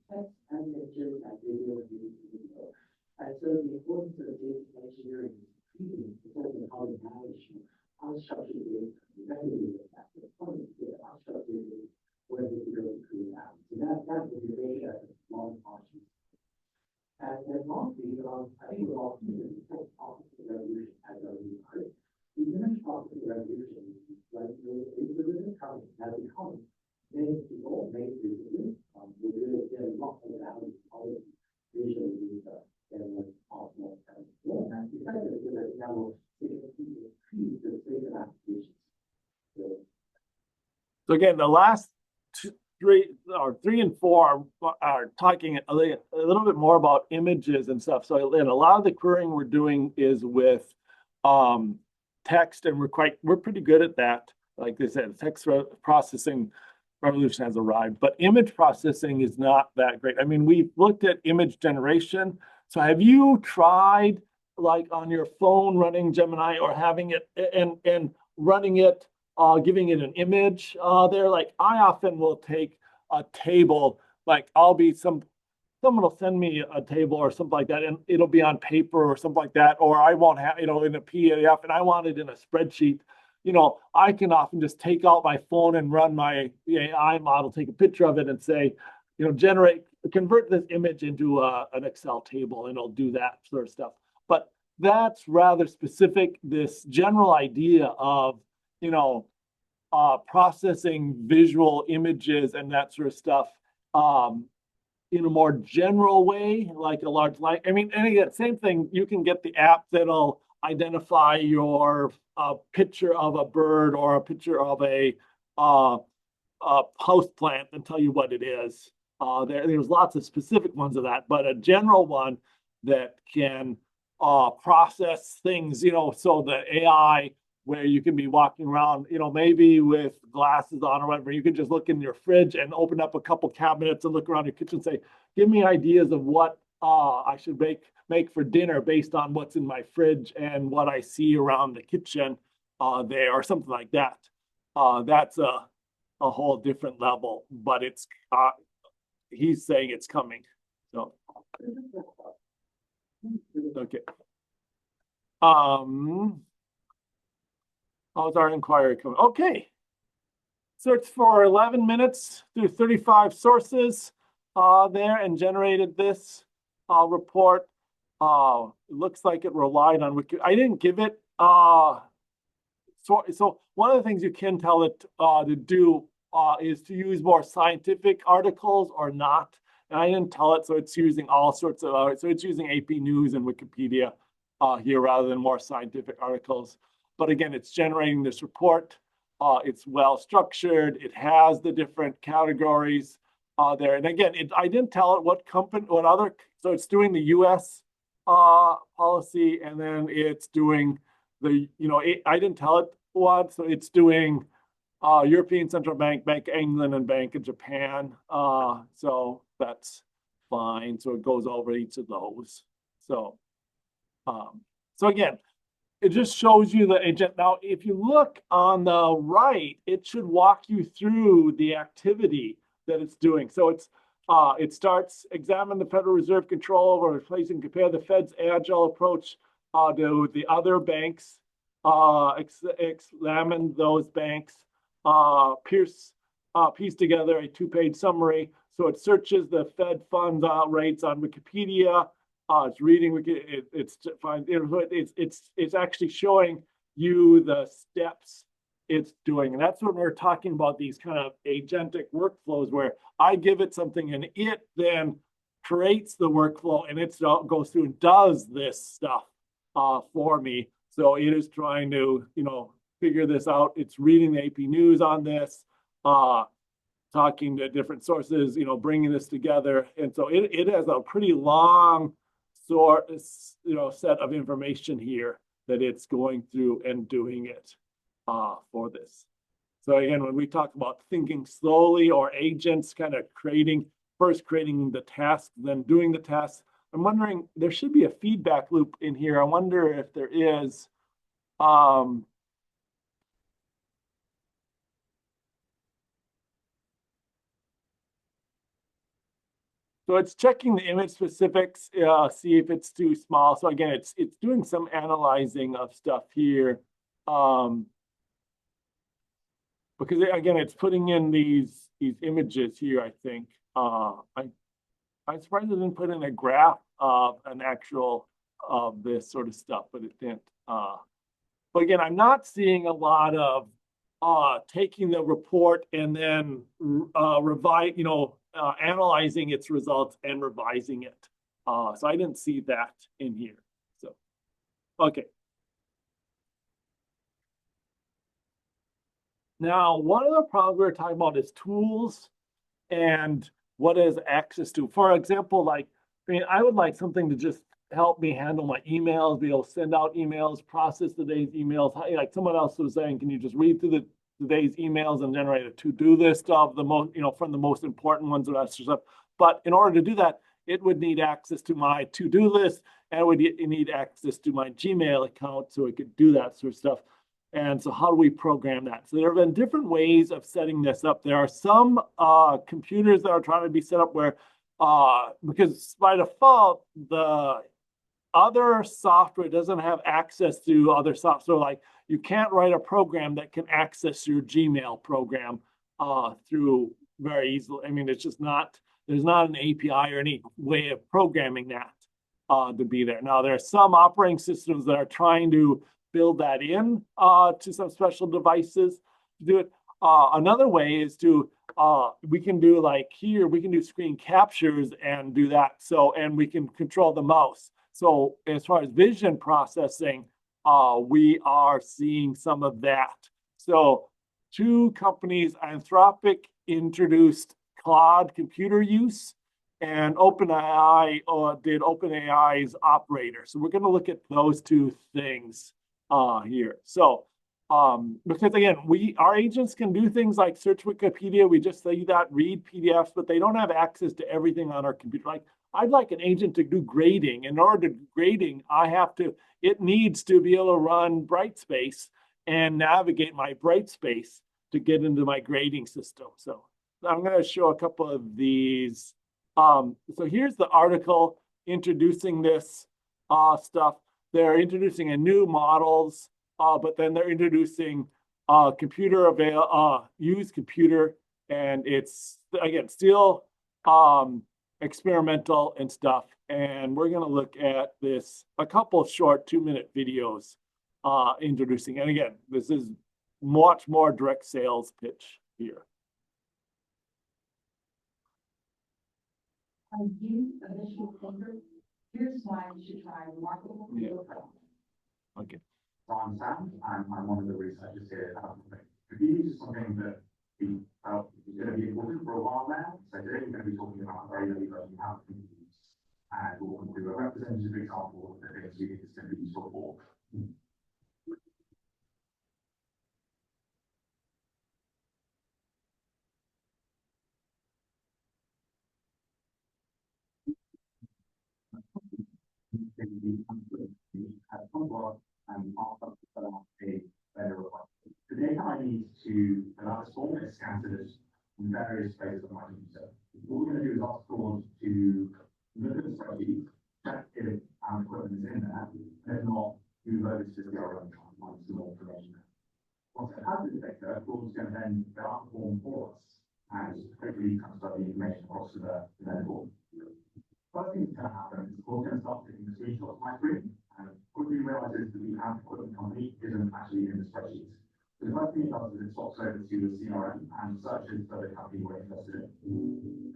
text and images and video and video. And so the importance of data engineering is increasing because of how we manage unstructured data, effectively the point is unstructured data where we can go to create that. So that would be very long functions. And then lastly, I think we're all familiar with the processing revolution as a reward. The image processing revolution, like the coming, has become many people, many businesses, we're really getting lots of value out of visual data and possible and because of it, now will significantly increase the rate of applications. So again, the last three and four are talking a little bit more about images and stuff. So and a lot of the querying we're doing is with text, and we're pretty good at that. Like they said, text processing revolution has arrived, but image processing is not that great. I mean, we've looked at image generation. So have you tried like on your phone running Gemini or having it and running it, giving it an image there? Like I often will take a table, like I'll be someone will send me a table or something like that, and it'll be on paper or something like that, or I won't have, in a PDF, and I want it in a spreadsheet. I can often just take out my phone and run my AI model, take a picture of it, and say, convert this image into an Excel table, and it'll do that sort of stuff. But that's rather specific. This general idea of, processing visual images and that sort of stuff, in a more general way, like a large language. I mean, and again, same thing. You can get the app that'll identify your picture of a bird or a picture of a house plant and tell you what it is. There's lots of specific ones of that, but a general one that can process things, so the AI where you can be walking around, maybe with glasses on or whatever. You can just look in your fridge and open up a couple cabinets and look around your kitchen and say, give me ideas of what I should make for dinner based on what's in my fridge and what I see around the kitchen there, or something like that. That's a whole different level, but he's saying it's coming. So, okay. How's our inquiry coming? Okay. Searched for 11 minutes through 35 sources there and generated this report. It looks like it relied on Wiki. I didn't give it. So one of the things you can tell it to do is to use more scientific articles or not. And I didn't tell it, so it's using all sorts of, so it's using AP News and Wikipedia here rather than more scientific articles. But again, it's generating this report. It's well structured. It has the different categories there. And again, I didn't tell it what company, so it's doing the US policy, and then it's doing I didn't tell it what, so it's doing European Central Bank, Bank of England, and Bank of Japan. So that's fine. So it goes over each of those. So again, it just shows you the agent. Now, if you look on the right, it should walk you through the activity that it's doing. So it starts, examine the Federal Reserve control over replacing, compare the Fed's agile approach to the other banks, examine those banks, piece together a two-page summary. So it searches the Fed funds rates on Wikipedia. It's reading. It's actually showing you the steps it's doing, and that's when we're talking about these kind of agentic workflows where I give it something and it then creates the workflow and it goes through and does this stuff for me. So it is trying to figure this out. It's reading the AP News on this, talking to different sources, bringing this together, and so it has a pretty long set of information here that it's going through and doing it for this. So again, when we talk about thinking slowly or agents kind of first creating the task, then doing the task, I'm wondering, there should be a feedback loop in here. I wonder if there is. So it's checking the image specifics, see if it's too small. So again, it's doing some analyzing of stuff here. Because again, it's putting in these images here, I think. I'm surprised it didn't put in a graph of an actual of this sort of stuff, but it didn't. But again, I'm not seeing a lot of taking the report and then analyzing its results and revising it. So I didn't see that in here. So, okay. Now, one of the problems we're talking about is tools and what is access to. For example, I would like something to just help me handle my emails, be able to send out emails, process the day's emails. Like someone else was saying, can you just read through the day's emails and generate a to-do list of the most, from the most important ones or that sort of stuff. But in order to do that, it would need access to my to-do list, and it would need access to my Gmail account so it could do that sort of stuff. And so how do we program that? So there have been different ways of setting this up. There are some computers that are trying to be set up where because by default, the other software doesn't have access to other software. Like you can't write a program that can access your Gmail program through very easily. I mean, it's just not, there's not an API or any way of programming that to be there. Now, there are some operating systems that are trying to build that in to some special devices to do it. Another way is to we can do like here, we can do screen captures and do that. So, and we can control the mouse. So as far as vision processing, we are seeing some of that. So two companies, Anthropic introduced Claude computer use, and OpenAI did OpenAI's operator. So we're going to look at those two things here. So because again, our agents can do things like search Wikipedia. We just say that, read PDFs, but they don't have access to everything on our computer. Like I'd like an agent to do grading. In order to do grading, it needs to be able to run Brightspace and navigate my Brightspace to get into my grading system. So I'm going to show a couple of these. So here's the article introducing this stuff. They're introducing a new models, but then they're introducing used computer, and it's again still experimental and stuff. And we're going to look at this, a couple of short 2-minute videos introducing. And again, this is much more direct sales pitch here. I use a visual thinker. Here's why you should try Remarkable. Yeah. Okay. So I'm Sam, and I'm one of the researchers here at Huffington. Reviews is something that we felt is going to be important for a while now. So today we're going to be talking about a very early version of how to use, and we'll do a representative example of the things we think is going to be useful for. The data I need to fill out this form is scattered in various places of my computer. What we're going to do is ask Claude to look at the spreadsheet, check if our equipment is in there, and if not, move over to the CRM and find some more information. Once it has the data, Claude's going to then fill out the form for us and quickly transfer the information across to the form. First thing that's going to happen is we're going to start taking a screenshot of my screen, and quickly realizes that the equipment company isn't actually in the spreadsheet. So the first thing it does is it swaps over to the CRM and searches for the company we're interested in.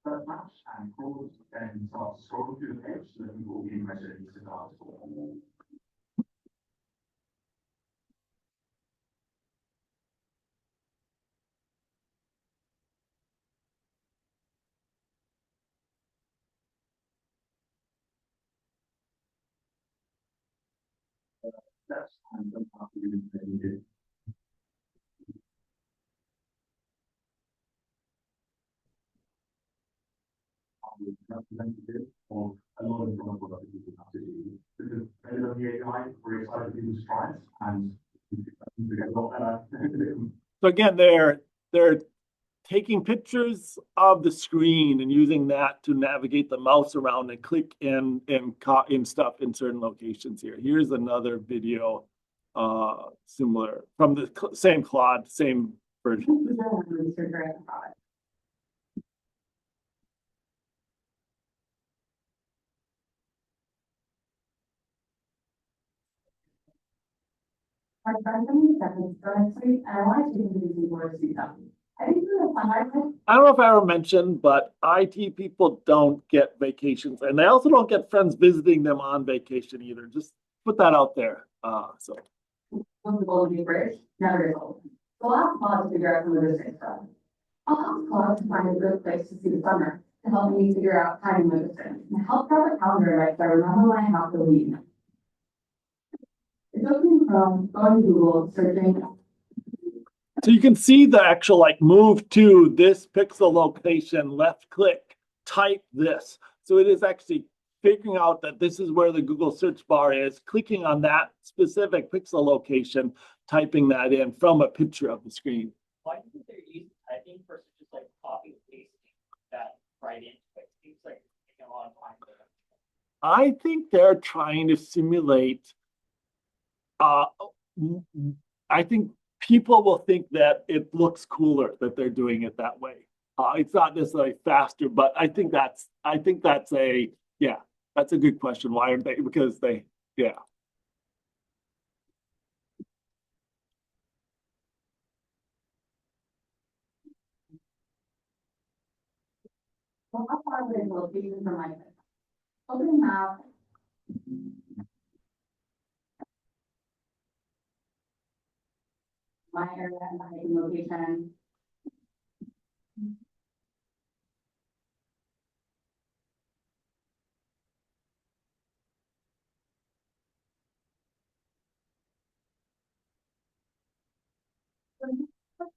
First match, and Claude then starts scrolling through the page, looking for all the information it needs to start for. Steps and don't have to do anything needed. Representative of a lot of what other people have to do. Because they love the API, we're excited people to try it, and we get a lot better. So again, they're taking pictures of the screen and using that to navigate the mouse around and click in stuff in certain locations here. Here's another video similar from the same Claude, same version. My friend told me that was next week, and I wanted to introduce you more to see them. I think we're gonna find I don't know if I ever mentioned, but IT people don't get vacations, and they also don't get friends visiting them on vacation either. Just put that out there. So the Golden Bridge, never is open. So I'll ask Claude to figure out who this is from. I'll ask Claude to find a good place to see the summer to help me figure out timing with this and help prep a calendar right so I remember when I have to leave. It's opening from going to Google, searching. So you can see the actual like move to this pixel location, left click, type this. So it is actually figuring out that this is where the Google search bar is, clicking on that specific pixel location, typing that in from a picture of the screen. Why do you think they're using typing versus just like copy and pasting that right into it? Seems like it's taking a long time. I think they're trying to simulate, I think people will think that it looks cooler that they're doing it that way. It's not necessarily faster, but I think that's a, yeah, that's a good question. Why aren't they? Because they, yeah. Well, how far away is the location from my place? Open map. My area and my hiking location.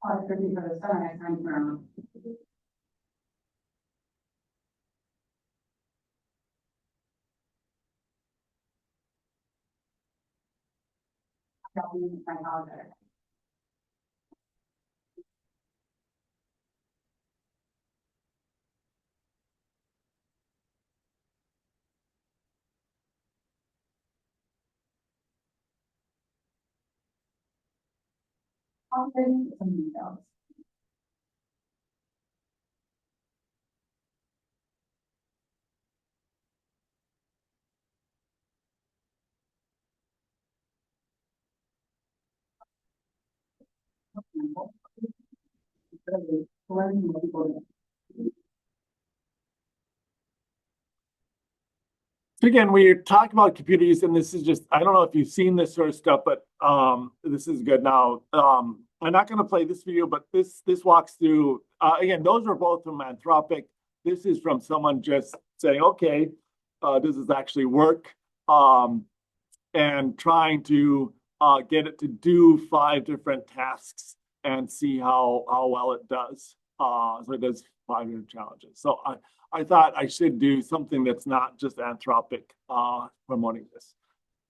For the summer, I time from. My calendar. I'll send you some details. So again, we talk about computer use, and this is just, I don't know if you've seen this sort of stuff, but this is good now. I'm not going to play this video, but this walks through, again, those are both from Anthropic. This is from someone just saying, okay, does this actually work? And trying to get it to do 5 different tasks and see how well it does. So it does 5 different challenges. So I thought I should do something that's not just Anthropic promoting this.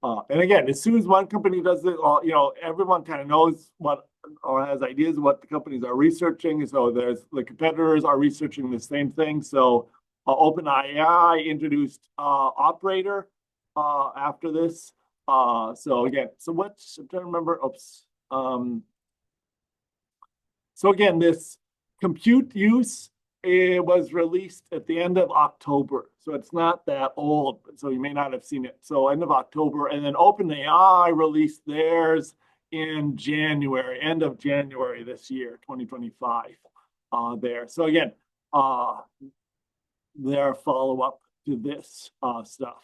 And again, as soon as one company does it, you know, everyone kind of knows what or has ideas of what the companies are researching. So there's the competitors are researching the same thing. So OpenAI introduced Operator after this. So again, so what's, I'm trying to remember, oops. So again, this compute use, it was released at the end of October. So it's not that old, so you may not have seen it. So end of October, and then OpenAI released theirs in January, end of January this year, 2025, there. So again, their follow-up to this stuff.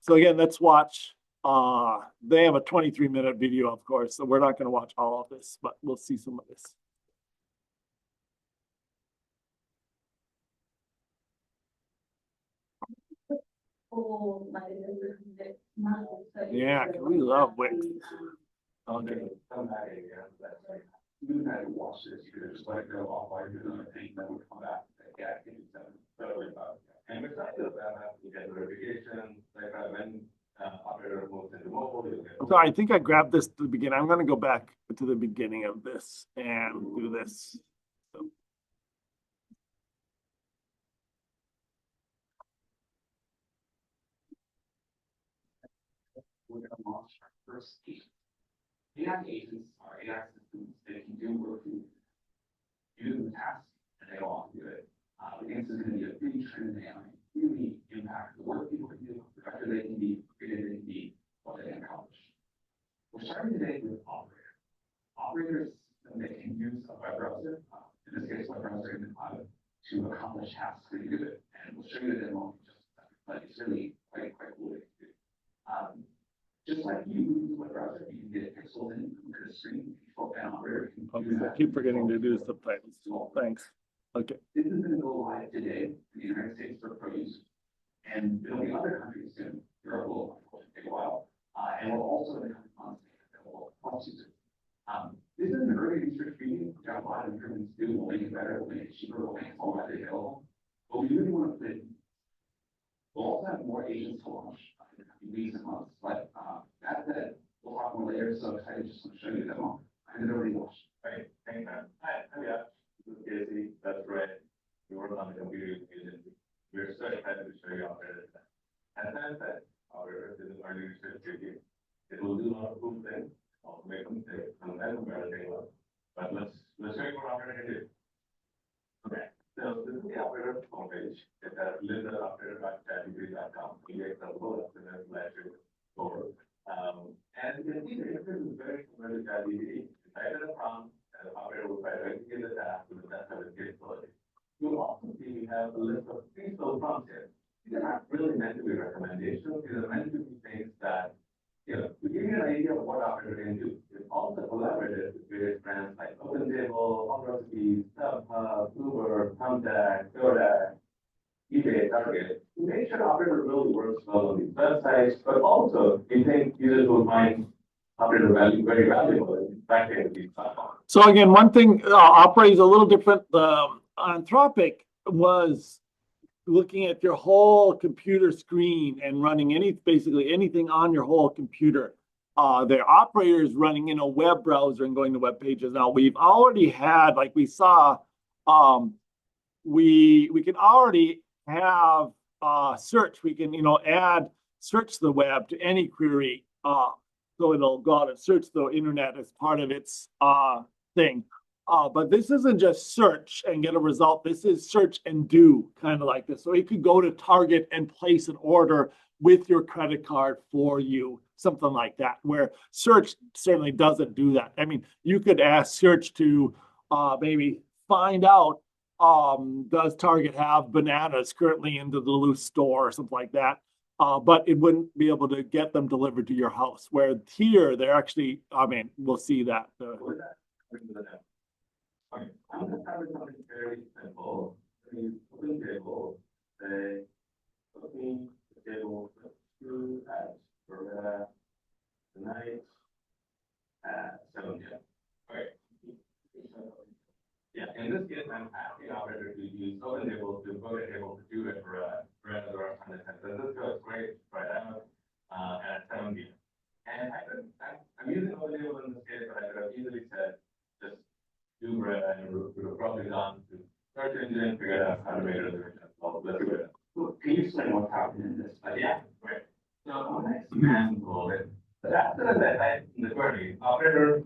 So again, let's watch. They have a 23-minute video, of course, so we're not going to watch all of this, but we'll see some of this. Yeah, we love Wix. Okay. You had to watch this, you could just let it go off while you're doing a thing, then we come back. Yeah, and I'm excited about that. You get notifications, like when operator moves into mobile. So I think I grabbed this to the beginning. I'm going to go back to the beginning of this and do this. So. We're going to launch our first agent. AI agents are AI systems that can do work for you. You do the task, and they all do it. The answer is going to be a big trend in AI. Really impact the work people can do, the better they can be, greater they can be, what they can accomplish. We're starting today with Operator. Operator is a system that can use a web browser, in this case, web browser in the cloud, to accomplish tasks really good. And we'll show you the demo in just a second, but it's really quite cool to do. Just like you use the web browser, you can get pixels in the screen, control down Operator. Okay, I keep forgetting to do subtitles. Thanks. Okay. This is going to go live today in the United States for pro use, and it'll be other countries soon. Europe will, of course, take a while, and we're also in the coming months available across users. This is an early research meeting. We've got a lot of improvements to do. We'll make it better. We'll make it cheaper. We'll make it all that available. But we really want to put We'll also have more agents to launch in weeks and months, but, that said, we'll talk more later, so excited just to show you them all. And they're already launched. Right, thanks, man. Hi, yeah, this is Casey, that's right. We work on the computer vision. We're so excited to show you operator. As I said, operator is an early research review. It will do a lot of cool things, also make mistakes, and that's embarrassing. But let's show you what operator can do. Okay, so this is the operator homepage. It's at lizardoperator.chatgpt.com. You get some bullets and then flash it over. And you can see the interface is very similar to ChatGPT. Type in a prompt, and the operator will try to execute the task with the best of its capability. You'll also see we have a list of pre-filled prompts here. These are not really meant to be recommendations. These are meant to be things that, to give you an idea of what operator can do. We've also collaborated with various brands like OpenTable, HomeRecipes, StubHub, Uber, Thumbtack, DoorDash, eBay, Target, to make sure operator really works well on these websites, but also we think users will find operator value very valuable in backend these platforms. So again, one thing operates a little different. Anthropic was looking at your whole computer screen and running basically anything on your whole computer. Their operator is running in a web browser and going to web pages. Now we've already had, like we saw, we can already have search. We can search the web to any query. So it'll go out and search the internet as part of its thing. But this isn't just search and get a result. This is search and do, kind of like this. So it could go to Target and place an order with your credit card for you, something like that, where search certainly doesn't do that. I mean, you could ask search to maybe find out, does Target have bananas currently in the Duluth store or something like that? But it wouldn't be able to get them delivered to your house. Where here, they're actually, we'll see that. Okay, I'm going to start with something very simple. Open table, say, opening the table for 2 at Beretta tonight at 7 p.m. Okay. Yeah, in this case, I'm asking the operator to use open table to book a table for 2 at Beretta the restaurant. So this goes great right out at 7 p.m. And I'm using open table in this case, but I could have easily said just do Beretta, and we would have probably gone to search engine and figured out how to make a reservation. So let's do it. Can you explain what's happening in this? Yeah, right. So when I command roll it, but after that type in the query, operator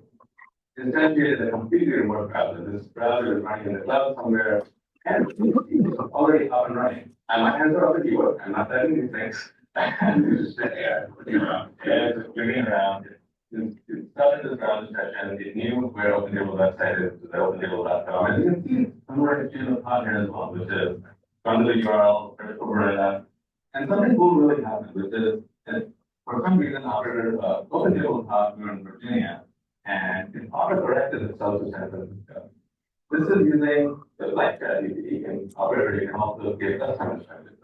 instantiated a completely remote browser. This browser is running in the cloud somewhere, and it's already up and running. And my hands are on the keyboard. I'm not typing these things. And it's just sitting there, looking around. Yeah, just clicking around. It started this browser session. It knew where OpenTable website is, OpenTable.com. And you can see somewhere in the partner as well, which is under the URL, search for Beretta. And something cool really happened, which is that for some reason, operator OpenTable thought we were in Virginia, and it auto-corrected itself to San Francisco. This is using the like ChatGPT, and operator can also give customer service.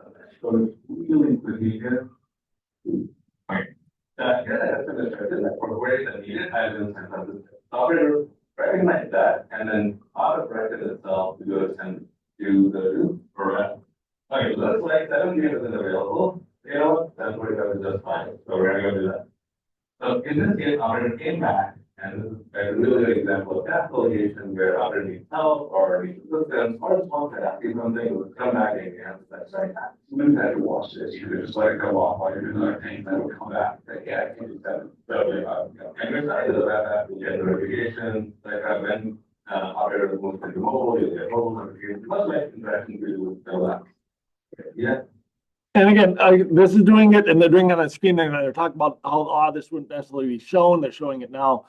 So it's really good here. Right. Here I have customer service that for queries that needed, I was in San Francisco. The operator recognized that and then auto-corrected itself to go and do the Beretta. Okay, so that's like 7 years isn't available. You know what? 745 is just fine. So we're gonna go do that. So in this case, operator came back, and this is a really good example of task allocation where operator needs help or needs assistance or just wants to ask you something, it would come back and answer that. So you wouldn't have to watch this. You could just let it go off while you're doing other things, and it would come back. Like, yeah, I can do that. So, and we're excited about that. We get notifications, like when operator moves into mobile, you'll get mobile notifications, much like interaction we do with the apps. Yeah. And again, this is doing it, and they're doing it on the screen, and they're talking about how this wouldn't necessarily be shown. They're showing it now.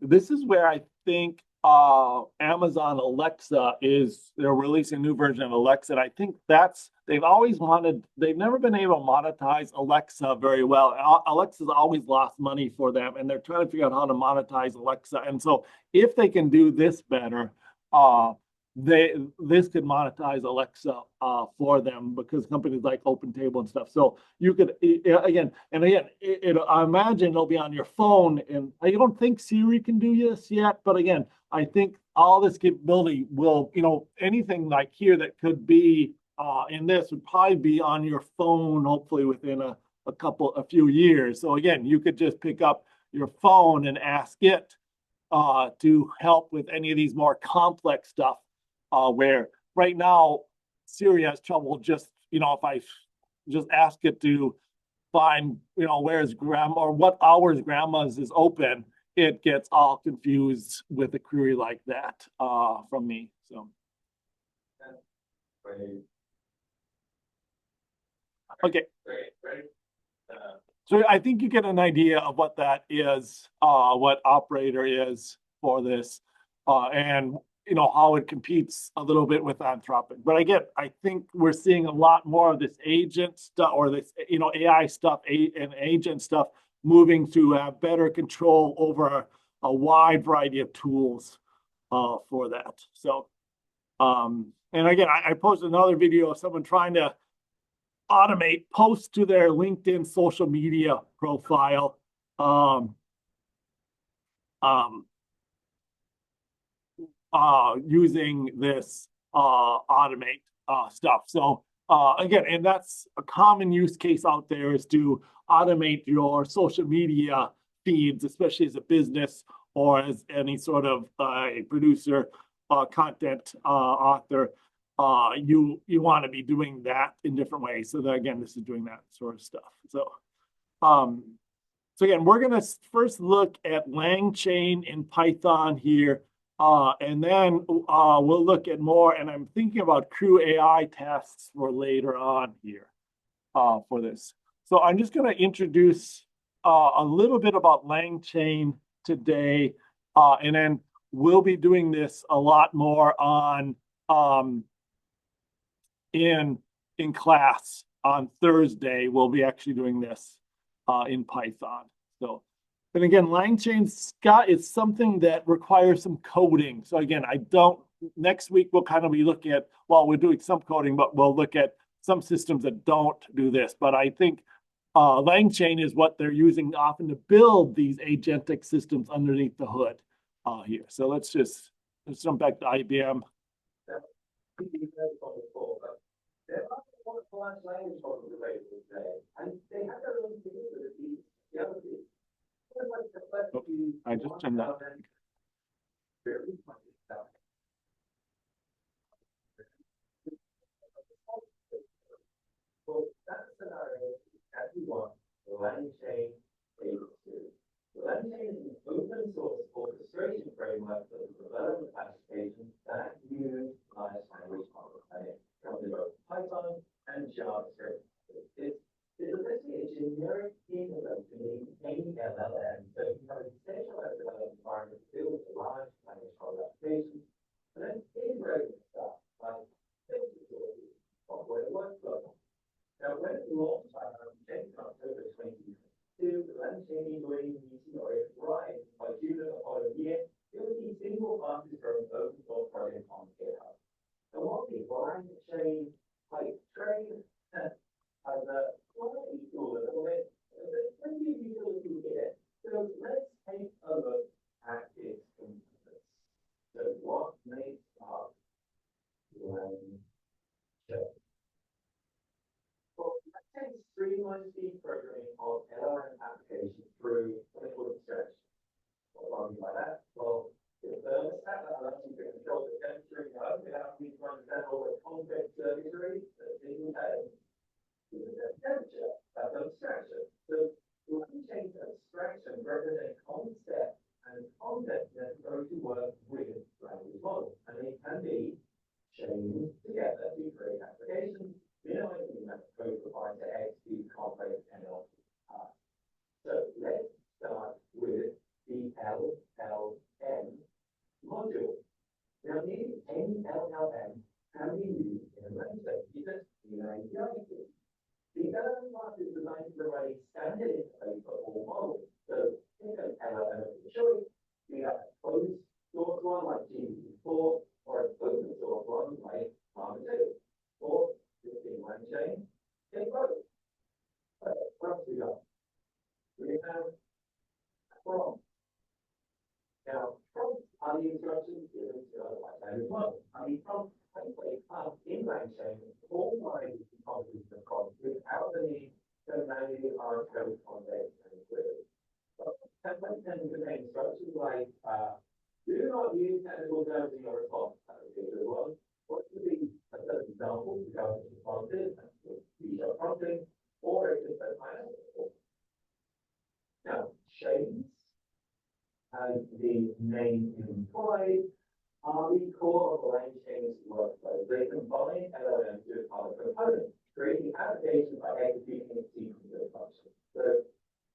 This is where I think Amazon Alexa they're releasing a new version of Alexa. And I think they've never been able to monetize Alexa very well. Alexa's always lost money for them, and they're trying to figure out how to monetize Alexa. And so if they can do this better, this could monetize Alexa for them, because companies like OpenTable and stuff. So you could I imagine it'll be on your phone, and I don't think Siri can do this yet, but again, I think all this capability will, anything like here that could be and this would probably be on your phone, hopefully within a few years. So again, you could just pick up your phone and ask it to help with any of these more complex stuff. Where right now Siri has trouble just, if I just ask it to find, where's grandma or what hours grandma's is open, it gets all confused with a query like that from me. So. Okay. So I think you get an idea of what that is, what operator is for this, and how it competes a little bit with Anthropic. But I think we're seeing a lot more of this agent stuff or this, AI stuff and agent stuff moving to have better control over a wide variety of tools for that. So, and again, I posted another video of someone trying to automate posts to their LinkedIn social media profile. Using this automate stuff. So again, and that's a common use case out there, is to automate your social media feeds, especially as a business or as any sort of a producer, content author. You want to be doing that in different ways. So that, again, this is doing that sort of stuff. So again, we're going to first look at LangChain in Python here. And then we'll look at more, and I'm thinking about Crew AI tests for later on here for this. So I'm just going to introduce a little bit about LangChain today, and then we'll be doing this a lot more on in class on Thursday. We'll be actually doing this in Python. So. And again, LangChain, Scott, is something that requires some coding. So again, next week we'll kind of be looking at, well, we're doing some coding, but we'll look at some systems that don't do this. But I think LangChain is what they're using often to build these agentic systems underneath the hood here. So let's jump back to IBM. There are a lot of large language models available today, and they have their own capabilities. I just turned that. Well, that scenario that we want the LangChain able to do. The LangChain is an open source orchestration framework for the development applications that use large language models. It comes in both Python and JavaScript. It's essentially a generic equivalent to any LLM. So you have a decentralized development environment built with large language model applications, and then integrating stuff like data storage, software workflow. Now, when it launched by LangChain in October 2022, the LangChain enjoying meteoric rise. By June of the following year, it was the single fastest growing open source project on GitHub. And what the LangChain like train as a quality tool a little bit, there's plenty of utility here. So let's take a look at its components. So what makes up LangChain? Well, LangChain streamlines the programming of LLM applications through clinical abstraction. What do I mean by that? Well, the thermostat that allows you to control the temperature in your home without having to understand all the complex circuitry that it entails. Temperature, that's abstraction. So LangChain's abstraction represents concept and context necessary to work with language models, and they can be chained together to create applications, minimizing the amount of code required to execute complex NLP tasks. So let's start with the LLM module. Now, any LLM can be used in a LangChain because the LLM class is designed to provide a standard interface for all models. So think of LLM of your choice. We have a closed source one like GPT-4 or an open source one like Llama 2. Or the formalize the composition of costs without the need to manually code context and query. But templates tend to contain structures like, do not use technical terms in your response. That would be a good one. What could be a certain example, because responses, feature prompting, or it could be financial. Now, shades, as the name implies, are the core of the line change workflow. They combine LLMs with other components, creating applications by executing a sequence of functions. So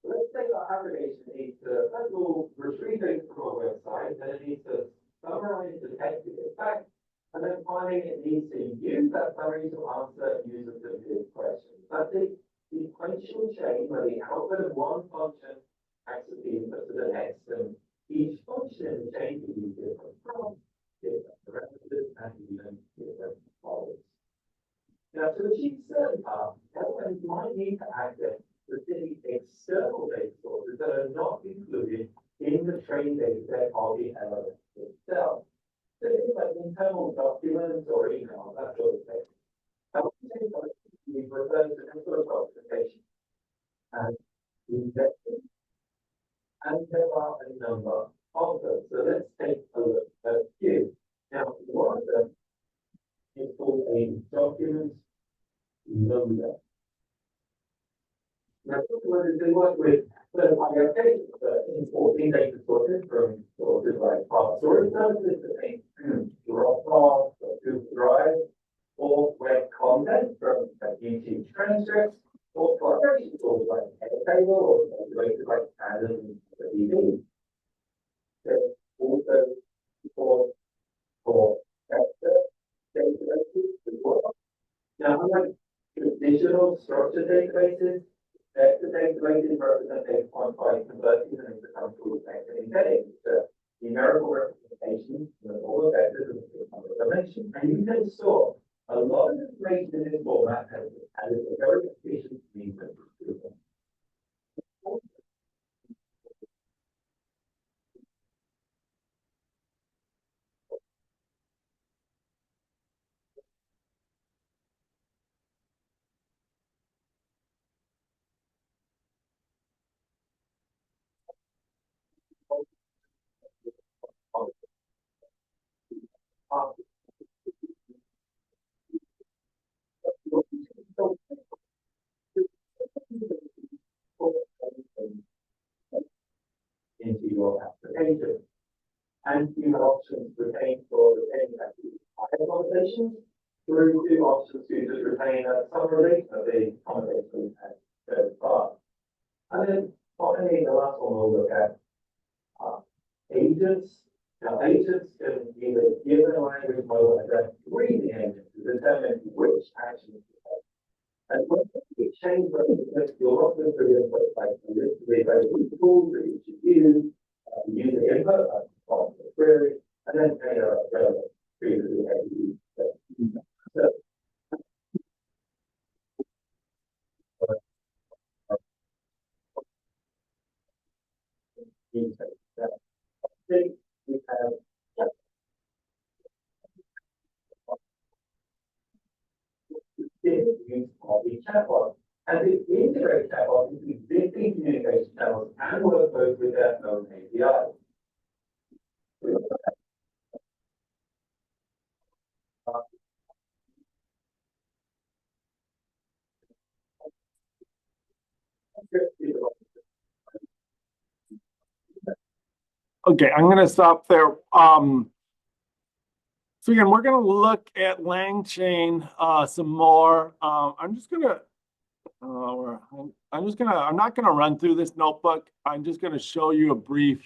let's say our application needs to, first of all, retrieve data from our website, then it needs to summarize the text to get back, and then finally it needs to use that summary to answer user-specific questions. That's a sequential chain where the output of one function acts as the input to the next, and each function in the chain can be different prompts, different parameters, and even different models. Now, to achieve certain tasks, LLMs might need to access specific external data sources that are not included in the training data set of the LLM itself. So things like internal documents or emails, that sort of thing. Now, we refer to this sort of documentation and indexing, and there are a number of them. So let's take a look at a few. Now, one of them is called a document loader. Now, they work with third-party applications for importing data sources from sources like file storage services, Dropbox or Google Drive, or web content from YouTube transcripts, or collaboration tools like Airtable or calculators like Tandem and DB. There's also support for vector databases as well. Now, unlike traditional structured databases, vector databases represent data points by converting them into something called vector embeddings, numerical representations of all the vectors of a dimension. And you can store a lot of information in this format and it's a very efficient means of doing. Into your application. And you have options to retain for retaining higher conversations through to options to just retain a summarization of the conversation we've had so far. And then finally, the last one we'll look at agents. Now, agents can either give a language model and then read the agent to determine which actions to take. And when you change representative, you'll often put input like this to be available tools that you should use, user input, on the query, and then relevant previously had used. So, I think we have use of the chatbot and to integrate chatbots into existing communication channels and workflows with their own APIs. Okay, I'm going to stop there. So again, we're going to look at LangChain some more. I'm not going to run through this notebook. I'm just going to show you a brief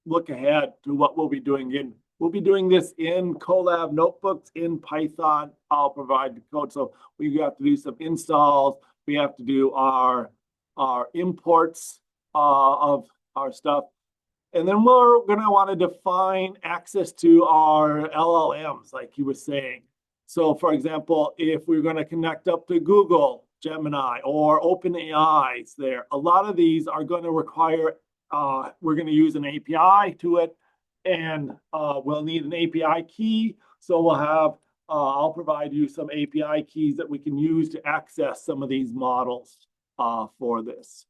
look ahead to what we'll be doing. We'll be doing this in Colab notebooks in Python. I'll provide the code. So we have to do some installs. We have to do our imports of our stuff. And then we're going to want to define access to our LLMs, like he was saying. So, for example, if we're going to connect up to Google, Gemini, or OpenAI, a lot of these are going to require, we're going to use an API to it, and we'll need an API key. So we'll have I'll provide you some API keys that we can use to access some of these models for this.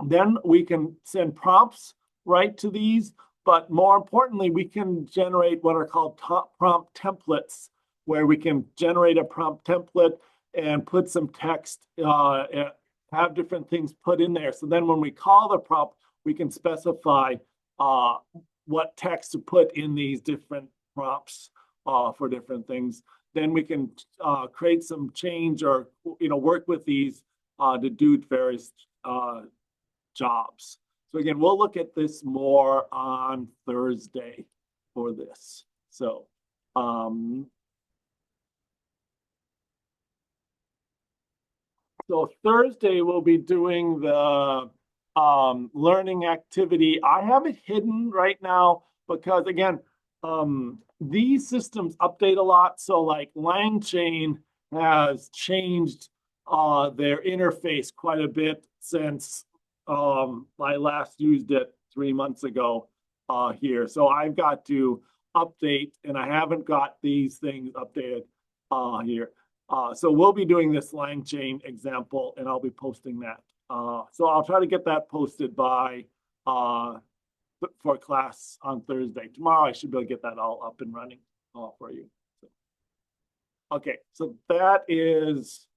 Then we can send prompts right to these, but more importantly, we can generate what are called prompt templates, where we can generate a prompt template and put some text, have different things put in there. So then when we call the prompt, we can specify what text to put in these different prompts for different things. Then we can create some change or work with these to do various jobs. So again, we'll look at this more on Thursday for this. So Thursday we'll be doing the learning activity. I have it hidden right now because again, these systems update a lot. So like LangChain has changed their interface quite a bit since I last used it 3 months ago here. So I've got to update, and I haven't got these things updated here. So we'll be doing this LangChain example, and I'll be posting that. So I'll try to get that posted by for class on Thursday. Tomorrow I should be able to get that all up and running for you. Okay, so that is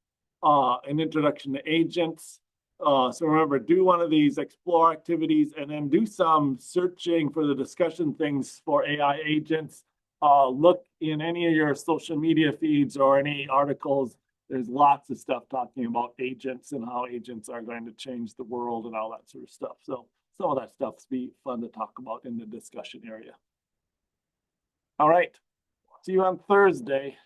an introduction to agents. So remember, do one of these explore activities and then do some searching for the discussion things for AI agents. Look in any of your social media feeds or any articles. There's lots of stuff talking about agents and how agents are going to change the world and all that sort of stuff. So some of that stuff's be fun to talk about in the discussion area. All right, see you on Thursday.